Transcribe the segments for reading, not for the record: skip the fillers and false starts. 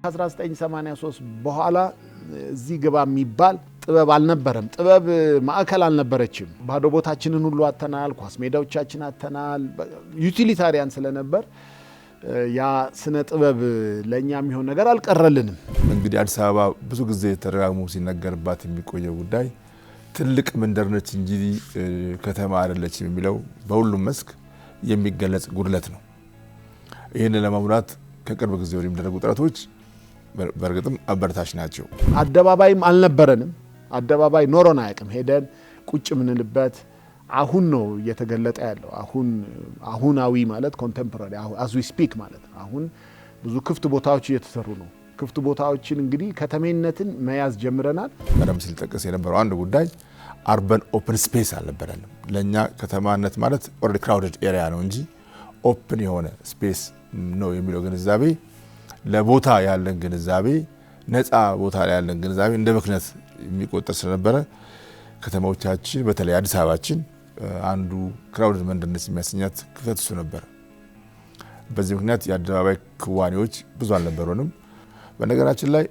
ከ1983 በኋላ እዚህ ግባ የሚባል ጥበብ አልነበረም። ጥበብ ማዕከል አልነበረችም። ባዶ ቦታችንን ሁሉ አተናል፣ ኳስ ሜዳዎቻችን አተናል። ዩቲሊታሪያን ስለነበር ያ ስነ ጥበብ ለኛ የሚሆን ነገር አልቀረልንም። እንግዲህ አዲስ አበባ ብዙ ጊዜ ተደጋግሞ ሲነገርባት የሚቆየው ጉዳይ ትልቅ መንደር ነች እንጂ ከተማ አይደለችም የሚለው በሁሉም መስክ የሚገለጽ ጉድለት ነው። ይህንን ለማሙላት ከቅርብ ጊዜ ወዲህ የሚደረጉ ጥረቶች በእርግጥም አበረታች ናቸው። አደባባይም አልነበረንም። አደባባይ ኖሮን አያውቅም። ሄደን ቁጭ ምንልበት አሁን ነው እየተገለጠ ያለው። አሁናዊ ማለት ኮንቴምፖራሪ as we speak ማለት ነው። አሁን ብዙ ክፍት ቦታዎች እየተሰሩ ነው። ክፍት ቦታዎችን እንግዲህ ከተሜነትን መያዝ ጀምረናል። ቀደም ሲል ጠቀስ የነበረው አንድ ጉዳይ አርበን ኦፕን ስፔስ አልነበረንም። ለኛ ከተማነት ማለት ኦልሬዲ ክራውድድ ኤሪያ ነው እንጂ ኦፕን የሆነ ስፔስ ነው የሚለው ግንዛቤ ለቦታ ያለን ግንዛቤ ነፃ ቦታ ላይ ያለን ግንዛቤ እንደ ብክነት የሚቆጠር ስለነበረ ከተማዎቻችን በተለይ አዲስ አበባችን አንዱ ክራውድድ መንደርነት የሚያሰኛት ክፍተት እሱ ነበር። በዚህ ምክንያት የአደባባይ ክዋኔዎች ብዙ አልነበሩንም። በነገራችን ላይ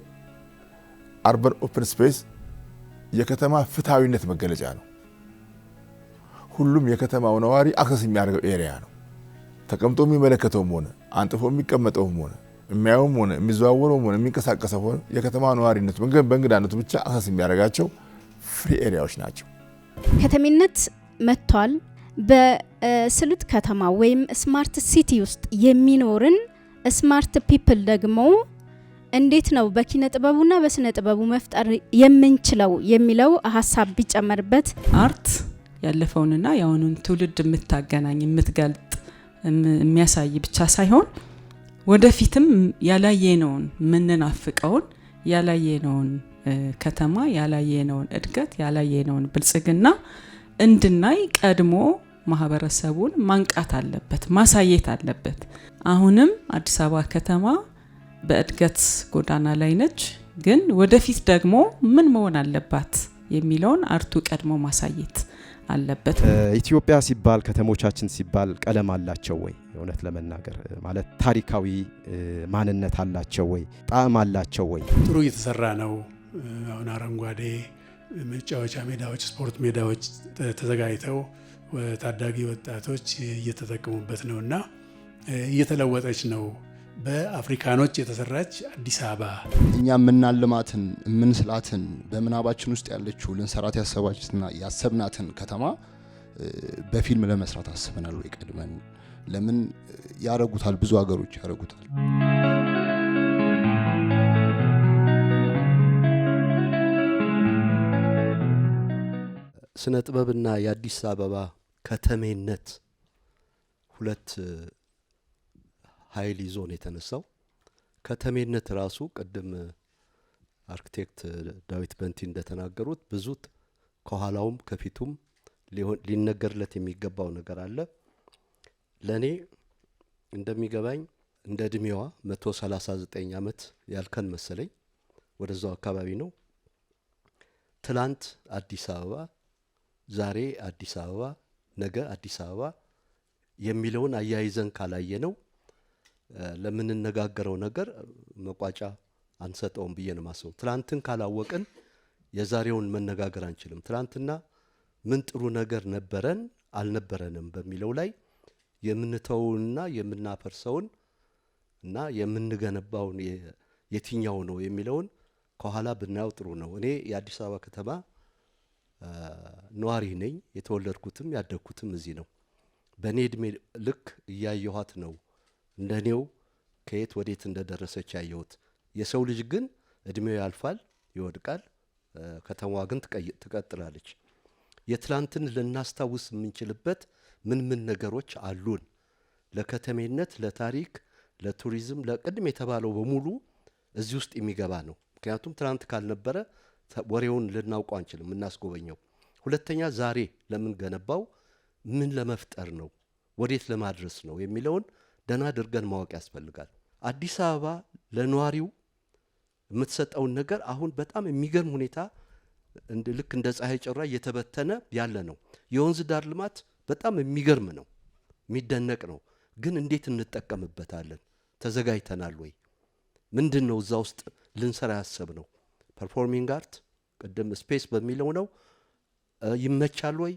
አርበን ኦፕን ስፔስ የከተማ ፍትሃዊነት መገለጫ ነው። ሁሉም የከተማው ነዋሪ አክሰስ የሚያደርገው ኤሪያ ነው። ተቀምጦ የሚመለከተውም ሆነ አንጥፎ የሚቀመጠውም ሆነ የሚያየውም ሆነ የሚዘዋወረውም ሆነ የሚንቀሳቀሰው ሆነ የከተማ ነዋሪነት በእንግዳነቱ ብቻ አክሰስ የሚያደርጋቸው ፍሪ ኤሪያዎች ናቸው። ከተሜነት መጥቷል። በስሉት ከተማ ወይም ስማርት ሲቲ ውስጥ የሚኖርን ስማርት ፒፕል ደግሞ እንዴት ነው በኪነ ጥበቡና በስነ ጥበቡ መፍጠር የምንችለው የሚለው ሀሳብ ቢጨመርበት። አርት ያለፈውንና ያሁኑን ትውልድ የምታገናኝ የምትገልጥ የሚያሳይ ብቻ ሳይሆን ወደፊትም ያላየነውን ምንናፍቀውን ያላየነውን ከተማ ያላየነውን እድገት ያላየነውን ብልጽግና እንድናይ ቀድሞ ማህበረሰቡን ማንቃት አለበት፣ ማሳየት አለበት። አሁንም አዲስ አበባ ከተማ በእድገት ጎዳና ላይ ነች፣ ግን ወደፊት ደግሞ ምን መሆን አለባት የሚለውን አርቱ ቀድሞ ማሳየት አለበት። ኢትዮጵያ ሲባል ከተሞቻችን ሲባል ቀለም አላቸው ወይ? እውነት ለመናገር ማለት ታሪካዊ ማንነት አላቸው ወይ? ጣዕም አላቸው ወይ? ጥሩ እየተሰራ ነው። አሁን አረንጓዴ መጫወቻ ሜዳዎች፣ ስፖርት ሜዳዎች ተዘጋጅተው ታዳጊ ወጣቶች እየተጠቀሙበት ነውና እየተለወጠች ነው። በአፍሪካኖች የተሰራች አዲስ አበባ እኛ ምናልማትን ምንስላትን በመናባችን ውስጥ ያለችው ልንሰራት ያሰብናትን ከተማ በፊልም ለመስራት አስበናል ወይ? ቀድመን ለምን ያረጉታል? ብዙ ሀገሮች ያረጉታል። ስነ ጥበብና የአዲስ አበባ ከተሜነት ሁለት ኃይል ይዞ ነው የተነሳው። ከተሜነት ራሱ ቅድም አርኪቴክት ዳዊት በንቲ እንደተናገሩት ብዙ ከኋላውም ከፊቱም ሊነገርለት የሚገባው ነገር አለ። ለኔ እንደሚገባኝ እንደ እድሜዋ 139 ዓመት ያልከን መሰለኝ፣ ወደዛው አካባቢ ነው። ትላንት አዲስ አበባ፣ ዛሬ አዲስ አበባ፣ ነገ አዲስ አበባ የሚለውን አያይዘን ካላየ ነው ለምንነጋገረው ነገር መቋጫ አንሰጠውም ብዬ ነው ማሰው። ትላንትን ካላወቅን የዛሬውን መነጋገር አንችልም። ትላንትና ምን ጥሩ ነገር ነበረን አልነበረንም በሚለው ላይ የምንተውና የምናፈርሰውን እና የምንገነባውን የትኛው ነው የሚለውን ከኋላ ብናየው ጥሩ ነው። እኔ የአዲስ አበባ ከተማ ነዋሪ ነኝ። የተወለድኩትም ያደግኩትም እዚህ ነው። በኔ እድሜ ልክ እያየኋት ነው እንደኔው ከየት ወዴት እንደደረሰች ያየሁት። የሰው ልጅ ግን እድሜው ያልፋል፣ ይወድቃል፣ ከተማዋ ግን ትቀጥላለች። የትላንትን ልናስታውስ የምንችልበት ምን ነገሮች አሉን? ለከተሜነት፣ ለታሪክ፣ ለቱሪዝም፣ ለቅድም የተባለው በሙሉ እዚህ ውስጥ የሚገባ ነው። ምክንያቱም ትላንት ካልነበረ ወሬውን ልናውቀው አንችልም እናስጎበኘው። ሁለተኛ ዛሬ ለምን ገነባው፣ ምን ለመፍጠር ነው፣ ወዴት ለማድረስ ነው የሚለውን ደና አድርገን ማወቅ ያስፈልጋል። አዲስ አበባ ለነዋሪው የምትሰጠውን ነገር አሁን በጣም የሚገርም ሁኔታ ልክ እንደ ፀሐይ ጨራ እየተበተነ ያለ ነው። የወንዝ ዳር ልማት በጣም የሚገርም ነው፣ የሚደነቅ ነው። ግን እንዴት እንጠቀምበታለን? ተዘጋጅተናል ወይ? ምንድን ነው እዛ ውስጥ ልንሰራ ያሰብ ነው? ፐርፎርሚንግ አርት ቅድም ስፔስ በሚለው ነው። ይመቻል ወይ?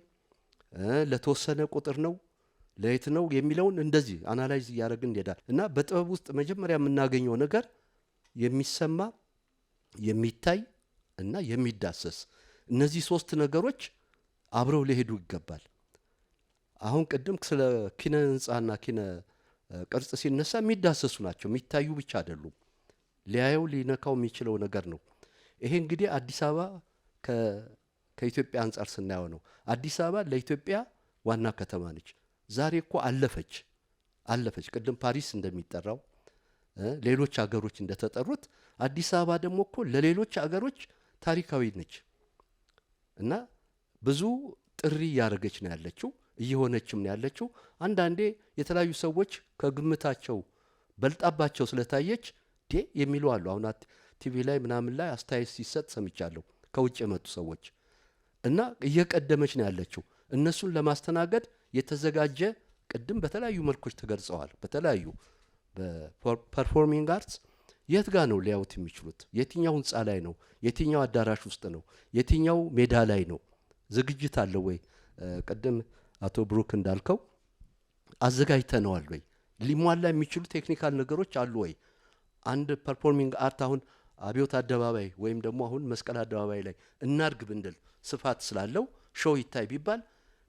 ለተወሰነ ቁጥር ነው ለየት ነው የሚለውን እንደዚህ አናላይዝ እያደረግን እንሄዳል። እና በጥበብ ውስጥ መጀመሪያ የምናገኘው ነገር የሚሰማ የሚታይ እና የሚዳሰስ እነዚህ 3 ነገሮች አብረው ሊሄዱ ይገባል። አሁን ቅድም ስለ ኪነ ህንፃና ኪነ ቅርጽ ሲነሳ የሚዳሰሱ ናቸው፣ የሚታዩ ብቻ አይደሉም። ሊያየው ሊነካው የሚችለው ነገር ነው። ይሄ እንግዲህ አዲስ አበባ ከኢትዮጵያ አንጻር ስናየው ነው። አዲስ አበባ ለኢትዮጵያ ዋና ከተማ ነች። ዛሬ እኮ አለፈች። ቅድም ፓሪስ እንደሚጠራው ሌሎች ሀገሮች እንደተጠሩት አዲስ አበባ ደግሞ እኮ ለሌሎች ሀገሮች ታሪካዊ ነች እና ብዙ ጥሪ እያደረገች ነው ያለችው፣ እየሆነችም ነው ያለችው። አንዳንዴ የተለያዩ ሰዎች ከግምታቸው በልጣባቸው ስለታየች የሚሉ አሉ። አሁን ቲቪ ላይ ምናምን ላይ አስተያየት ሲሰጥ ሰምቻለሁ ከውጭ የመጡ ሰዎች እና እየቀደመች ነው ያለችው። እነሱን ለማስተናገድ የተዘጋጀ ቅድም በተለያዩ መልኮች ተገልጸዋል። በተለያዩ በፐርፎርሚንግ አርትስ የት ጋር ነው ሊያዩት የሚችሉት? የትኛው ህንፃ ላይ ነው? የትኛው አዳራሽ ውስጥ ነው? የትኛው ሜዳ ላይ ነው? ዝግጅት አለው ወይ? ቅድም አቶ ብሩክ እንዳልከው አዘጋጅተነዋል ወይ? ሊሟላ የሚችሉ ቴክኒካል ነገሮች አሉ ወይ? አንድ ፐርፎርሚንግ አርት አሁን አብዮት አደባባይ ወይም ደግሞ አሁን መስቀል አደባባይ ላይ እናርግ ብንል ስፋት ስላለው ሾው ይታይ ቢባል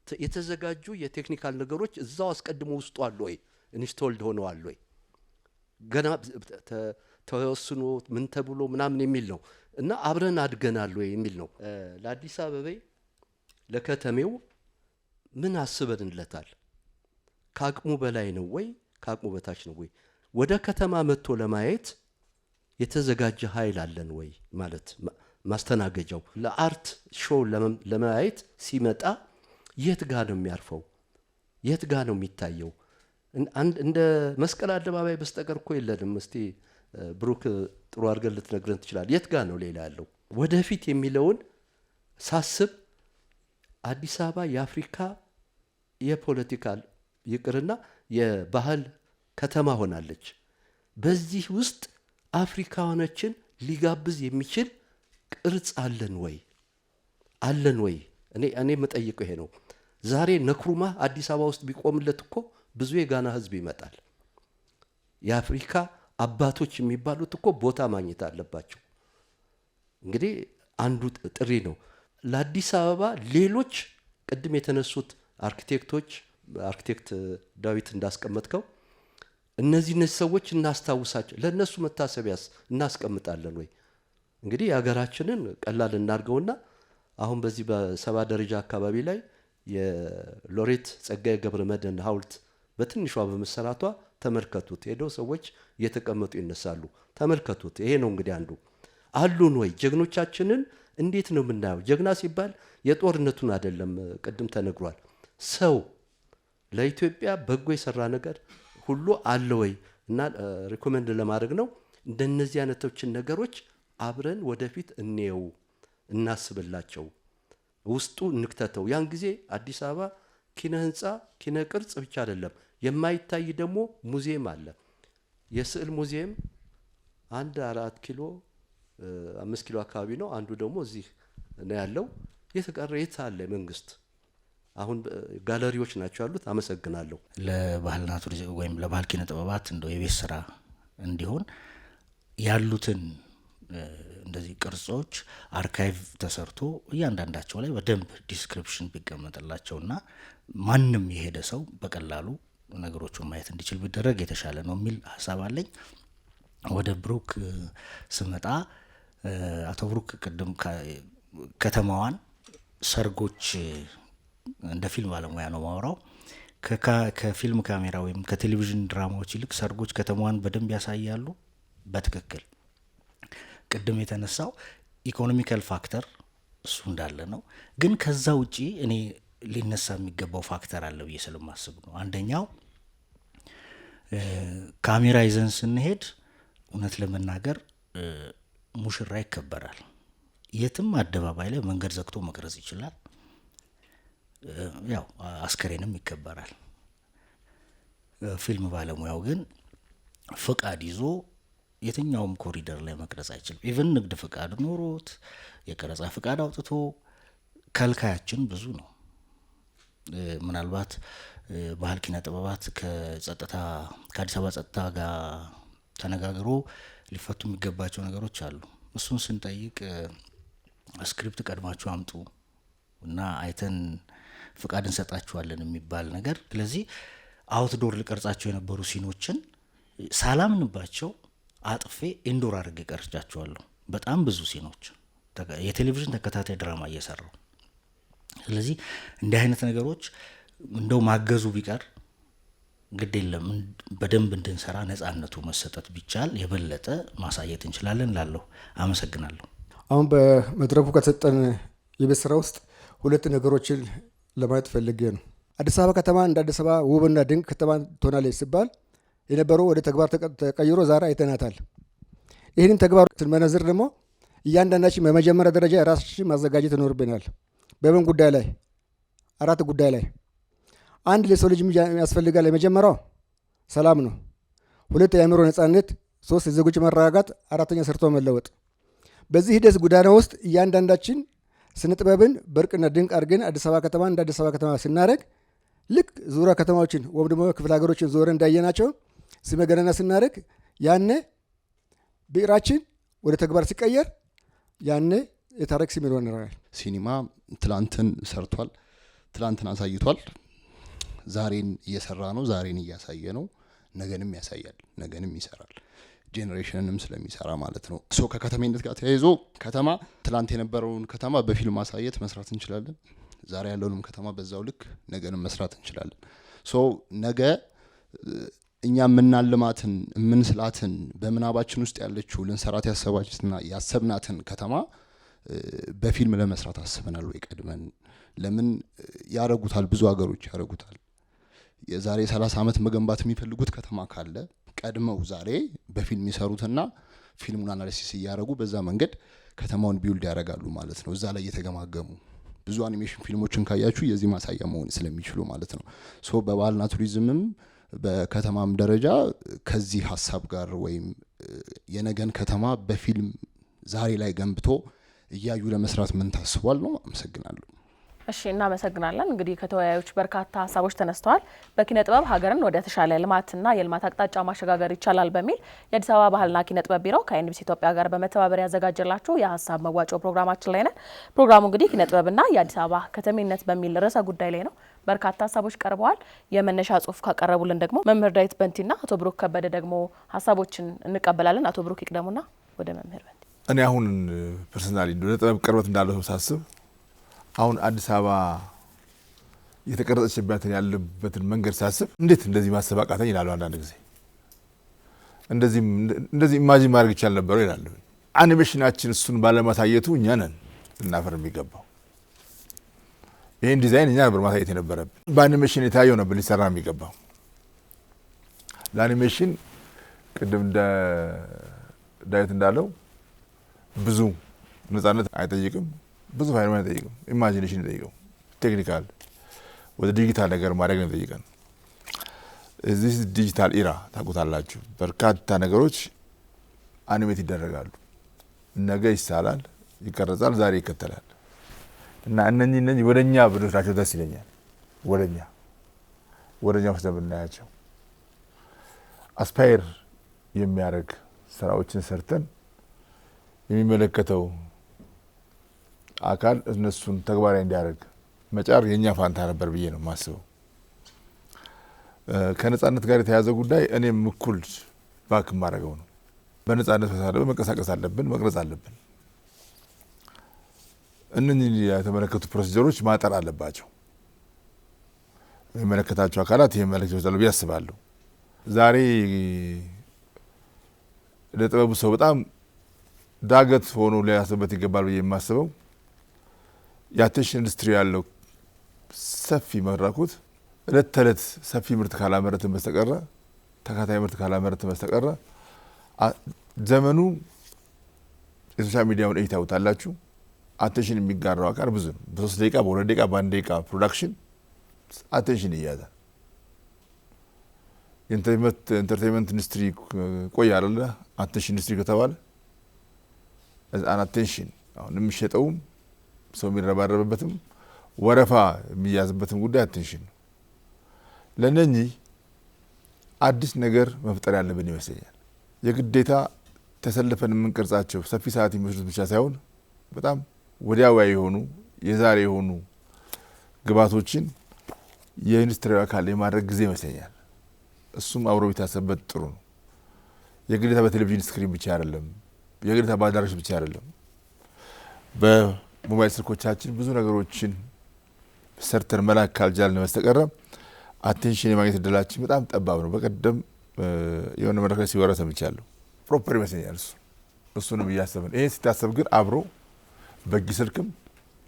የተዘጋጁ የቴክኒካል ነገሮች እዛው አስቀድሞ ውስጡ አሉ ወይ? ኢንስቶልድ ሆነዋል ወይ? ገና ተወስኖ ምን ተብሎ ምናምን የሚል ነው እና አብረን አድገናል ወይ የሚል ነው። ለአዲስ አበባ ለከተሜው ምን አስበንለታል? ከአቅሙ በላይ ነው ወይ ከአቅሙ በታች ነው ወይ? ወደ ከተማ መጥቶ ለማየት የተዘጋጀ ኃይል አለን ወይ ማለት ማስተናገጃው ለአርት ሾው ለማየት ሲመጣ የት ጋር ነው የሚያርፈው? የት ጋር ነው የሚታየው? እንደ መስቀል አደባባይ በስተቀር እኮ የለንም። እስቲ ብሩክ ጥሩ አድርገን ልትነግረን ትችላል። የት ጋር ነው ሌላ ያለው? ወደፊት የሚለውን ሳስብ አዲስ አበባ የአፍሪካ የፖለቲካል ይቅርና የባህል ከተማ ሆናለች። በዚህ ውስጥ አፍሪካውያኖችን ሊጋብዝ የሚችል ቅርጽ አለን ወይ? እኔ የምጠይቀው ይሄ ነው። ዛሬ ነክሩማ አዲስ አበባ ውስጥ ቢቆምለት እኮ ብዙ የጋና ህዝብ ይመጣል። የአፍሪካ አባቶች የሚባሉት እኮ ቦታ ማግኘት አለባቸው። እንግዲህ አንዱ ጥሪ ነው ለአዲስ አበባ። ሌሎች ቅድም የተነሱት አርኪቴክት ዳዊት እንዳስቀመጥከው እነዚህ ሰዎች እናስታውሳቸው፣ ለእነሱ መታሰቢያስ እናስቀምጣለን ወይ? እንግዲህ የሀገራችንን ቀላል እናድርገውና አሁን በዚህ በሰባ ደረጃ አካባቢ ላይ የሎሬት ጸጋዬ ገብረ መድኅን ሐውልት በትንሿ በመሰራቷ ተመልከቱት። ሄደው ሰዎች እየተቀመጡ ይነሳሉ። ተመልከቱት። ይሄ ነው እንግዲህ አንዱ። አሉን ወይ? ጀግኖቻችንን እንዴት ነው የምናየው? ጀግና ሲባል የጦርነቱን አይደለም፣ ቅድም ተነግሯል። ሰው ለኢትዮጵያ በጎ የሰራ ነገር ሁሉ አለ ወይ? እና ሪኮመንድ ለማድረግ ነው እንደነዚህ አይነቶችን ነገሮች አብረን ወደፊት እንየው፣ እናስብላቸው፣ ውስጡ እንክተተው። ያን ጊዜ አዲስ አበባ ኪነ ህንፃ ኪነ ቅርጽ ብቻ አይደለም፣ የማይታይ ደግሞ ሙዚየም አለ። የስዕል ሙዚየም 4 ኪሎ 5 ኪሎ አካባቢ ነው። አንዱ ደግሞ እዚህ ነው ያለው። የተቀረ የት አለ? መንግስት አሁን ጋለሪዎች ናቸው ያሉት። አመሰግናለሁ። ለባህልና ቱሪዝም ወይም ለባህል ኪነ ጥበባት እንደው የቤት ስራ እንዲሆን ያሉትን እንደዚህ ቅርጾች አርካይቭ ተሰርቶ እያንዳንዳቸው ላይ በደንብ ዲስክሪፕሽን ቢቀመጥላቸውና ማንም የሄደ ሰው በቀላሉ ነገሮቹን ማየት እንዲችል ቢደረግ የተሻለ ነው የሚል ሀሳብ አለኝ። ወደ ብሩክ ስመጣ አቶ ብሩክ ቅድም ከተማዋን ሰርጎች እንደ ፊልም ባለሙያ ነው ማውራው። ከፊልም ካሜራ ወይም ከቴሌቪዥን ድራማዎች ይልቅ ሰርጎች ከተማዋን በደንብ ያሳያሉ። በትክክል ቅድም የተነሳው ኢኮኖሚካል ፋክተር እሱ እንዳለ ነው። ግን ከዛ ውጪ እኔ ሊነሳ የሚገባው ፋክተር አለ ብዬ ስለማስብ ነው። አንደኛው ካሜራ ይዘን ስንሄድ እውነት ለመናገር ሙሽራ ይከበራል። የትም አደባባይ ላይ መንገድ ዘግቶ መቅረጽ ይችላል። ያው አስከሬንም ይከበራል። ፊልም ባለሙያው ግን ፍቃድ ይዞ የትኛውም ኮሪደር ላይ መቅረጽ አይችልም። ኢቭን ንግድ ፍቃድ ኖሮት የቀረጻ ፍቃድ አውጥቶ ከልካያችን ብዙ ነው። ምናልባት ባህል ኪነ ጥበባት ከጸጥታ ከአዲስ አበባ ጸጥታ ጋር ተነጋግሮ ሊፈቱ የሚገባቸው ነገሮች አሉ። እሱን ስንጠይቅ ስክሪፕት ቀድማችሁ አምጡ እና አይተን ፍቃድ እንሰጣችኋለን የሚባል ነገር። ስለዚህ አውትዶር ልቀርጻቸው የነበሩ ሲኖችን ሳላምንባቸው አጥፌ ኢንዶር አድርጌ ቀርጫቸዋለሁ። በጣም ብዙ ሲኖች የቴሌቪዥን ተከታታይ ድራማ እየሰራው። ስለዚህ እንዲህ አይነት ነገሮች እንደው ማገዙ ቢቀር ግድ የለም በደንብ እንድንሰራ ነጻነቱ መሰጠት ቢቻል የበለጠ ማሳየት እንችላለን ላለሁ። አመሰግናለሁ። አሁን በመድረኩ ከተሰጠን የቤት ስራ ውስጥ ሁለት ነገሮችን ለማየት ፈልጌ ነው። አዲስ አበባ ከተማ እንደ አዲስ አበባ ውብና ድንቅ ከተማ ትሆናለች ሲባል የነበረው ወደ ተግባር ተቀይሮ ዛሬ አይተናታል። ይህንን ተግባር ስንመነዝር ደግሞ እያንዳንዳችን በመጀመሪያ ደረጃ ራሳችን ማዘጋጀት ይኖርብናል። በምን ጉዳይ ላይ? 4 ጉዳይ ላይ። 1 ለሰው ልጅ ያስፈልጋል። የመጀመሪያው ሰላም ነው። 2 የአእምሮ ነጻነት፣ 3 የዜጎች መረጋጋት፣ 4ኛ ሰርቶ መለወጥ። በዚህ ሂደት ጎዳና ውስጥ እያንዳንዳችን ስነ ጥበብን በርቅና ድንቅ አድርገን አዲስ አበባ ከተማ እንደ አዲስ አበባ ከተማ ስናደርግ ልክ ዙሪያ ከተማዎችን ወይም ደግሞ ክፍለ ሀገሮችን ዞረ እንዳየናቸው ስመ ገናና ስናደርግ ያኔ ብዕራችን ወደ ተግባር ሲቀየር ያኔ የታሪክ ስም ይሆናል። ሲኒማ ትላንትን ሰርቷል፣ ትላንትን አሳይቷል። ዛሬን እየሰራ ነው፣ ዛሬን እያሳየ ነው። ነገንም ያሳያል፣ ነገንም ይሰራል። ጄኔሬሽንንም ስለሚሰራ ማለት ነው። ሶ ከከተሜነት ጋር ተያይዞ ከተማ ትላንት የነበረውን ከተማ በፊልም ማሳየት መስራት እንችላለን። ዛሬ ያለውንም ከተማ በዛው ልክ ነገንም መስራት እንችላለን። ሶ ነገ እኛ የምናልማትን የምንስላትን በምናባችን ውስጥ ያለችው ልንሰራት ያሰብናትን ከተማ በፊልም ለመስራት አስበናል ወይ? ቀድመን ለምን ያረጉታል? ብዙ ሀገሮች ያረጉታል። የዛሬ 30 ዓመት መገንባት የሚፈልጉት ከተማ ካለ ቀድመው ዛሬ በፊልም ይሰሩትና ፊልሙን አናሊሲስ እያደረጉ በዛ መንገድ ከተማውን ቢውልድ ያደርጋሉ ማለት ነው። እዛ ላይ እየተገማገሙ ብዙ አኒሜሽን ፊልሞችን ካያችሁ የዚህ ማሳያ መሆን ስለሚችሉ ማለት ነው። ሶ በባህልና ቱሪዝምም በከተማም ደረጃ ከዚህ ሀሳብ ጋር ወይም የነገን ከተማ በፊልም ዛሬ ላይ ገንብቶ እያዩ ለመስራት ምን ታስቧል ነው። አመሰግናለሁ። እሺ እናመሰግናለን። እንግዲህ ከተወያዮች በርካታ ሀሳቦች ተነስተዋል። በኪነ ጥበብ ሀገርን ወደ ተሻለ ልማትና የልማት አቅጣጫ ማሸጋገር ይቻላል በሚል የአዲስ አበባ ባህልና ኪነ ጥበብ ቢሮ ከኤንቢሲ ኢትዮጵያ ጋር በመተባበር ያዘጋጀላችሁ የሀሳብ መዋጮ ፕሮግራማችን ላይ ነን። ፕሮግራሙ እንግዲህ ኪነ ጥበብና የአዲስ አበባ ከተሜነት በሚል ርዕሰ ጉዳይ ላይ ነው። በርካታ ሀሳቦች ቀርበዋል። የመነሻ ጽሁፍ ካቀረቡልን ደግሞ መምህር ዳዊት በንቲና አቶ ብሩክ ከበደ ደግሞ ሀሳቦችን እንቀበላለን። አቶ ብሩክ ይቅደሙና ወደ መምህር በንቲ። እኔ አሁን ፐርሰናሊ ወደ ጥበብ ቅርበት እንዳለው ሳስብ አሁን አዲስ አበባ የተቀረጸችበትን ያለበትን መንገድ ሳስብ እንዴት እንደዚህ ማሰብ አቃተኝ ይላሉ። አንዳንድ ጊዜ እንደዚህ ኢማጂን ማድረግ ይቻል ነበረው ይላሉ። አኒሜሽናችን እሱን ባለማሳየቱ እኛ ነን ልናፈር የሚገባው። ይህን ዲዛይን እኛ ነበር ማሳየት የነበረብን። በአኒሜሽን የታየው ነበር ሊሰራ የሚገባው። ለአኒሜሽን ቅድም ዳዊት እንዳለው ብዙ ነጻነት አይጠይቅም፣ ብዙ ፋይል አይጠይቅም፣ ኢማጂኔሽን ይጠይቀው፣ ቴክኒካል ወደ ዲጂታል ነገር ማድረግ ነው ይጠይቃል። እዚህ ዲጂታል ኢራ ታውቁታላችሁ። በርካታ ነገሮች አኒሜት ይደረጋሉ። ነገ ይሳላል፣ ይቀረጻል፣ ዛሬ ይከተላል እና እነኚህ ወደኛ ብንወስዳቸው ደስ ይለኛል። ወደኛ ወስደን ብናያቸው አስፓየር የሚያደርግ ስራዎችን ሰርተን የሚመለከተው አካል እነሱን ተግባራዊ እንዲያደርግ መጫር የኛ ፋንታ ነበር ብዬ ነው የማስበው። ከነጻነት ጋር የተያዘ ጉዳይ እኔም እኩል ባክ ማድረገው ነው። በነጻነት መንቀሳቀስ አለብን፣ መቅረጽ አለብን። እነኚህ የተመለከቱ ፕሮሲጀሮች ማጠር አለባቸው። የሚመለከታቸው አካላት ይሄን መልእክት ይወስዳሉ ብዬ አስባለሁ። ዛሬ ለጥበቡ ሰው በጣም ዳገት ሆኖ ሊያስብበት ይገባል ብዬ የማስበው የአቴንሽን ኢንዱስትሪ ያለው ሰፊ መድረኩት እለት ተዕለት ሰፊ ምርት ካላመረትን በስተቀረ ተካታይ ምርት ካላመረትን በስተቀረ ዘመኑ የሶሻል ሚዲያውን እይታ ታውታላችሁ። አቴንሽን የሚጋራው አካል ብዙ ነው። በ3 ደቂቃ በ2 ደቂቃ በ1 ደቂቃ ፕሮዳክሽን አቴንሽን ይያዛል። የኢንተርቴንመንት ኢንዱስትሪ ቆይ አይደለ አቴንሽን ኢንዱስትሪ ከተባለ አቴንሽን አሁን የሚሸጠውም ሰው የሚረባረበበትም ወረፋ የሚያዝበትም ጉዳይ አቴንሽን ነው። ለነኚህ አዲስ ነገር መፍጠር ያለብን ይመስለኛል። የግዴታ ተሰልፈን የምንቀርጻቸው ሰፊ ሰዓት የሚወስዱት ብቻ ሳይሆን በጣም ወዲያው የሆኑ የዛሬ የሆኑ ግባቶችን የኢንዱስትሪ አካል የማድረግ ጊዜ ይመስለኛል። እሱም አብሮ ቢታሰብበት ጥሩ ነው። የግዴታ በቴሌቪዥን ስክሪን ብቻ አይደለም፣ የግዴታ በአዳራሽ ብቻ አይደለም። በሞባይል ስልኮቻችን ብዙ ነገሮችን ሰርተን መላክ ካልቻልን በስተቀር አቴንሽን የማግኘት እድላችን በጣም ጠባብ ነው። በቀደም የሆነ መድረክ ላይ ሲወራ ሰምቻለሁ። ፕሮፐር ይመስለኛል እሱንም እያሰብን ይሄ ሲታሰብ ግን አብሮ በእጅ ስልክም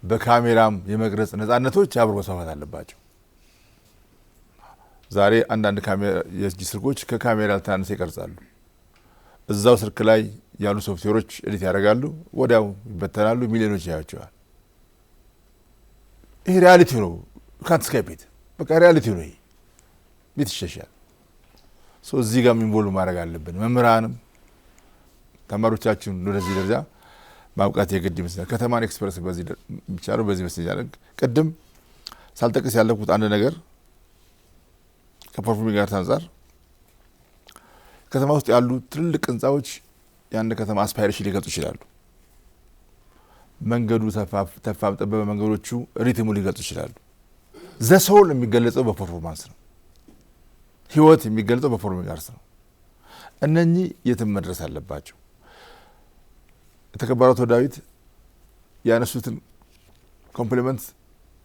በካሜራም የመቅረጽ ነጻነቶች አብሮ መስፋፋት አለባቸው። ዛሬ አንዳንድ የእጅ ስልኮች ከካሜራ ያልተናነሰ ይቀርጻሉ። እዛው ስልክ ላይ ያሉ ሶፍትዌሮች ኤዲት ያደርጋሉ፣ ወዲያው ይበተናሉ፣ ሚሊዮኖች ያያቸዋል። ይሄ ሪያሊቲ ነው። ካንት ስካይፕ ኢት በቃ ሪያሊቲ ነው። ይሄ ቤት ይሸሻል። እዚህ ጋር ኢንቮልቭ ማድረግ አለብን። መምህራንም ተማሪዎቻችን ወደዚህ ደረጃ ማብቃት የግድ ይመስላል። ከተማን ኤክስፕረስ በዚህ የሚቻለው በዚህ መስለኛል። ቅድም ሳልጠቅስ ያለኩት አንድ ነገር ከፐርፎርሚንግ አርት አንጻር ከተማ ውስጥ ያሉ ትልልቅ ህንፃዎች የአንድ ከተማ አስፓይሬሽን ሊገልጹ ይችላሉ። መንገዱ ተፋም ጠበበ፣ መንገዶቹ ሪትሙ ሊገልጹ ይችላሉ። ዘሶል የሚገለጸው በፐርፎርማንስ ነው። ህይወት የሚገለጸው በፐርፎርሚንግ አርት ነው። እነኚህ የትም መድረስ አለባቸው። የተከበረው አቶ ዳዊት ያነሱትን ኮምፕሊመንት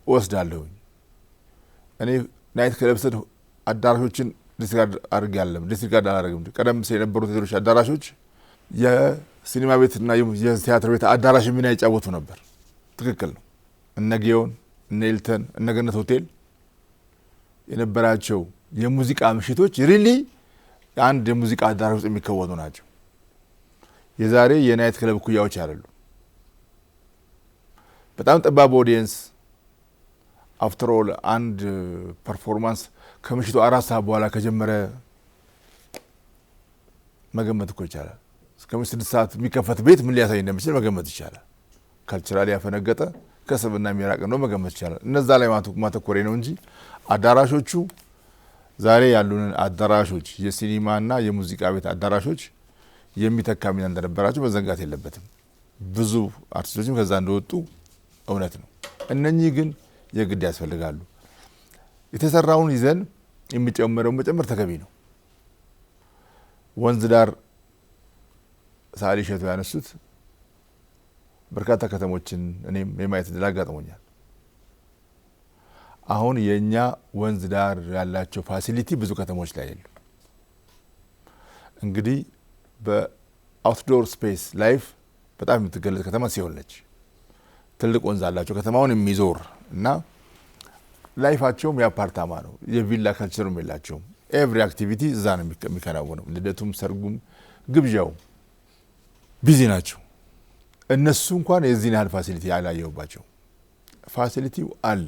እወስዳለሁ። እኔ ናይት ክለብ ስል አዳራሾችን ዲስካርድ አላደርግም። ቀደም ሲል የነበሩት ሌሎች አዳራሾች የሲኒማ ቤትና የቲያትር ቤት አዳራሽ ሚና ይጫወቱ ነበር። ትክክል ነው። እነ ጊዮን፣ እነ ኢልተን፣ እነ ገነት ሆቴል የነበራቸው የሙዚቃ ምሽቶች ሪሊ አንድ የሙዚቃ አዳራሽ ውስጥ የሚከወኑ ናቸው። የዛሬ የናይት ክለብ ኩያዎች አይደሉ። በጣም ጠባብ ኦዲየንስ አፍተር ኦል አንድ ፐርፎርማንስ ከምሽቱ 4 ሰዓት በኋላ ከጀመረ መገመት እኮ ይቻላል። እስከ 6 ሰዓት የሚከፈት ቤት ምን ሊያሳይ እንደሚችል መገመት ይቻላል። ካልቸራሊ ያፈነገጠ ከስብና የሚራቅ ነው መገመት ይቻላል። እነዛ ላይ ማተኮሬ ነው እንጂ አዳራሾቹ ዛሬ ያሉንን አዳራሾች የሲኒማና የሙዚቃ ቤት አዳራሾች የሚተካ ሚና እንደነበራቸው መዘንጋት የለበትም። ብዙ አርቲስቶችም ከዛ እንደወጡ እውነት ነው። እነኚህ ግን የግድ ያስፈልጋሉ። የተሰራውን ይዘን የሚጨመረውን መጨመር ተገቢ ነው። ወንዝ ዳር ሰዓሊ እሸቱ ያነሱት በርካታ ከተሞችን እኔም የማየት እድል አጋጥሞኛል። አሁን የኛ ወንዝ ዳር ያላቸው ፋሲሊቲ ብዙ ከተሞች ላይ የሉ። እንግዲህ በአውትዶር ስፔስ ላይፍ በጣም የምትገለጽ ከተማ ሲሆን ነች። ትልቅ ወንዝ አላቸው ከተማውን የሚዞር እና ላይፋቸውም የአፓርታማ ነው። የቪላ ካልቸሩም የላቸውም። ኤቭሪ አክቲቪቲ እዛ ነው የሚከናወነው። ልደቱም፣ ሰርጉም፣ ግብዣው ቢዚ ናቸው። እነሱ እንኳን የዚህን ያህል ፋሲሊቲ አላየሁባቸው። ፋሲሊቲው አለ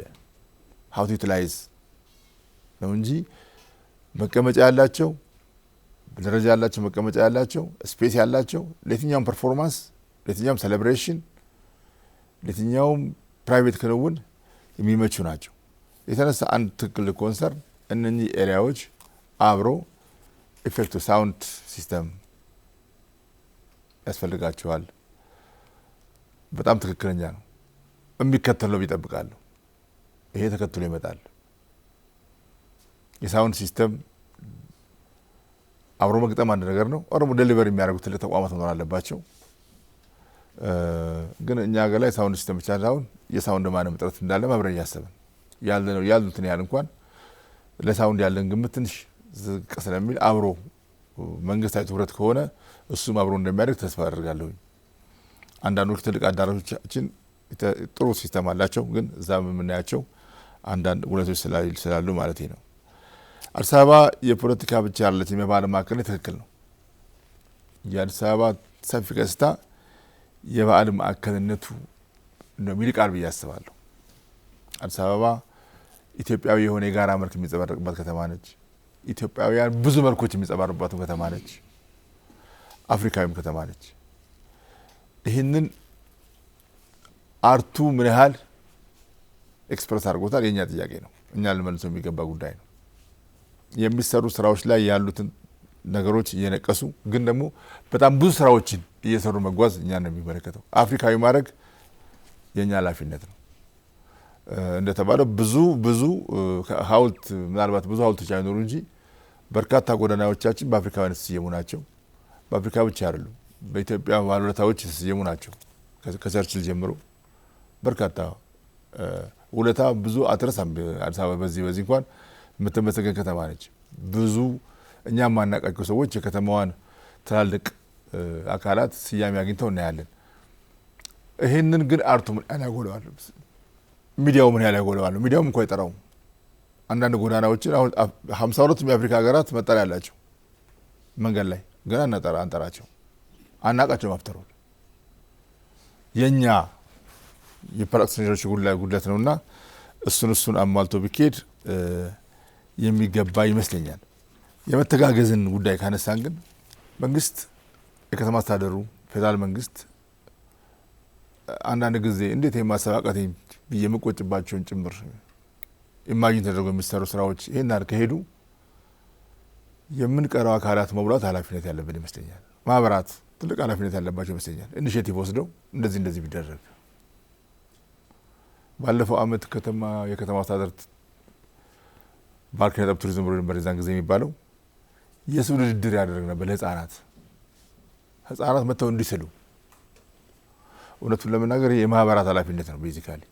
ሀው ቱ ዩቲላይዝ ነው እንጂ መቀመጫ ያላቸው ደረጃ ያላቸው መቀመጫ ያላቸው ስፔስ ያላቸው ለየትኛውም ፐርፎርማንስ፣ ለየትኛውም ሴሌብሬሽን፣ ለየትኛውም ፕራይቬት ክንውን የሚመቹ ናቸው። የተነሳ አንድ ትክክል ኮንሰርን እነኚህ ኤሪያዎች አብሮ ኢፌክቱ ሳውንድ ሲስተም ያስፈልጋቸዋል። በጣም ትክክለኛ ነው። የሚከተለው ይጠብቃሉ። ይሄ ተከትሎ ይመጣል። የሳውንድ ሲስተም አብሮ መግጠም አንድ ነገር ነው። አብሮ ዴሊቨር የሚያደርጉት ትልቅ ተቋማት መኖር አለባቸው። ግን እኛ ሀገር ላይ ሳውንድ ሲስተም ብቻ ሳይሆን የሳውንድ ማንም እጥረት እንዳለ ማብረን እያሰብን ያሉትን ያህል እንኳን ለሳውንድ ያለን ግምት ትንሽ ዝቅ ስለሚል አብሮ መንግስታዊ ትኩረት ከሆነ እሱም አብሮ እንደሚያደርግ ተስፋ አደርጋለሁ። አንዳንዶቹ ትልቅ አዳራሾቻችን ጥሩ ሲስተም አላቸው፣ ግን እዛም የምናያቸው አንዳንድ ጉለቶች ስላሉ ማለት ነው። አዲስ አበባ የፖለቲካ ብቻ ያለች የባህል ማዕከል ትክክል ነው። የአዲስ አበባ ሰፊ ገጽታ የባህል ማዕከልነቱ እንደሚል ቃል ብዬ አስባለሁ። አዲስ አበባ ኢትዮጵያዊ የሆነ የጋራ መልክ የሚንጸባረቅባት ከተማ ነች። ኢትዮጵያውያን ብዙ መልኮች የሚጸባረቁባት ከተማ ነች። አፍሪካዊም ከተማ ነች። ይህንን አርቱ ምን ያህል ኤክስፕረስ አድርጎታል የኛ ጥያቄ ነው። እኛ ልመልሰው የሚገባ ጉዳይ ነው። የሚሰሩ ስራዎች ላይ ያሉትን ነገሮች እየነቀሱ ግን ደግሞ በጣም ብዙ ስራዎችን እየሰሩ መጓዝ እኛ ነው የሚመለከተው። አፍሪካዊ ማድረግ የኛ ኃላፊነት ነው። እንደተባለው ብዙ ሀውልት ምናልባት ብዙ ሀውልቶች አይኖሩ እንጂ በርካታ ጎዳናዎቻችን በአፍሪካውያን የተሰየሙ ናቸው። በአፍሪካ ብቻ አይደሉም፣ በኢትዮጵያ ባለውለታዎች የተሰየሙ ናቸው። ከቸርችል ጀምሮ በርካታ ውለታ ብዙ አትረሳም። አዲስ አበባ በዚህ እንኳን የምትመሰገን ከተማ ነች። ብዙ እኛም ማናቃቸው ሰዎች የከተማዋን ትላልቅ አካላት ስያሜ አግኝተው እናያለን። ይህንን ግን አርቱ ምን ያህል ያጎለዋል? ሚዲያው ምን ያህል ያጎለዋል? ሚዲያውም እንኳ አይጠራውም። አንዳንድ ጎዳናዎችን አሁን 52 የአፍሪካ ሀገራት መጠሪያ ያላቸው መንገድ ላይ ገና አንጠራቸው፣ አናቃቸው። ማፍተሩ የኛ የፕራክቲሽነሮች ጉድለት ነውና እሱን አሟልቶ ቢኬድ የሚገባ ይመስለኛል። የመተጋገዝን ጉዳይ ካነሳን ግን መንግስት፣ የከተማ አስተዳደሩ፣ ፌዴራል መንግስት አንዳንድ ጊዜ እንዴት የማሰባቀት የምቆጭባቸውን ጭምር ኢማጂን ተደርገው የሚሰሩ ስራዎች ይሄን ከሄዱ የምንቀረው አካላት መብላት ኃላፊነት ያለብን ይመስለኛል። ማህበራት ትልቅ ኃላፊነት ያለባቸው ይመስለኛል። ኢኒሼቲቭ ወስደው እንደዚህ ቢደረግ። ባለፈው አመት የከተማ አስተዳደር ባርክ ቱሪዝም ብሎ ነበር የዛን ጊዜ የሚባለው የስዕል ውድድር ያደረግ ነበር ለህፃናት መጥተው እንዲስሉ። እውነቱን ለመናገር የማህበራት ኃላፊነት ነው። ቤዚካሊ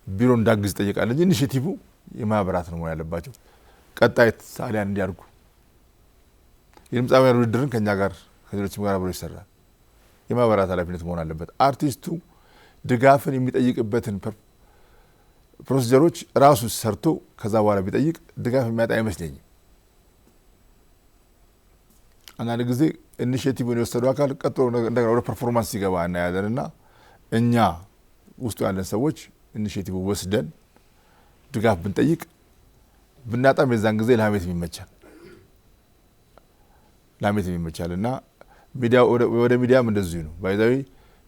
ቢሮ እንዳግዝ ይጠይቃል እንጂ ኢኒሼቲቭ የማህበራት ነው ያለባቸው። ቀጣይ ሳሊያን እንዲያርጉ የድምፃውያን ውድድርን ከኛ ጋር ከሌሎችም ጋር አብሮ ይሰራል። የማህበራት ኃላፊነት መሆን አለበት። አርቲስቱ ድጋፍን የሚጠይቅበትን ፕሮሲጀሮች ራሱ ሰርቶ ከዛ በኋላ ቢጠይቅ ድጋፍ የሚያጣ አይመስለኝም። አንዳንድ ጊዜ ኢኒሼቲቭን የወሰዱ አካል ቀጥሎ እንደገና ወደ ፐርፎርማንስ ሲገባ እናያለን እና እኛ ውስጡ ያለን ሰዎች ኢኒሼቲቭ ወስደን ድጋፍ ብንጠይቅ ብናጣም የዛን ጊዜ ለሀሜት የሚመቻል እና ወደ ሚዲያም እንደዚሁ ነው። ባይዛዊ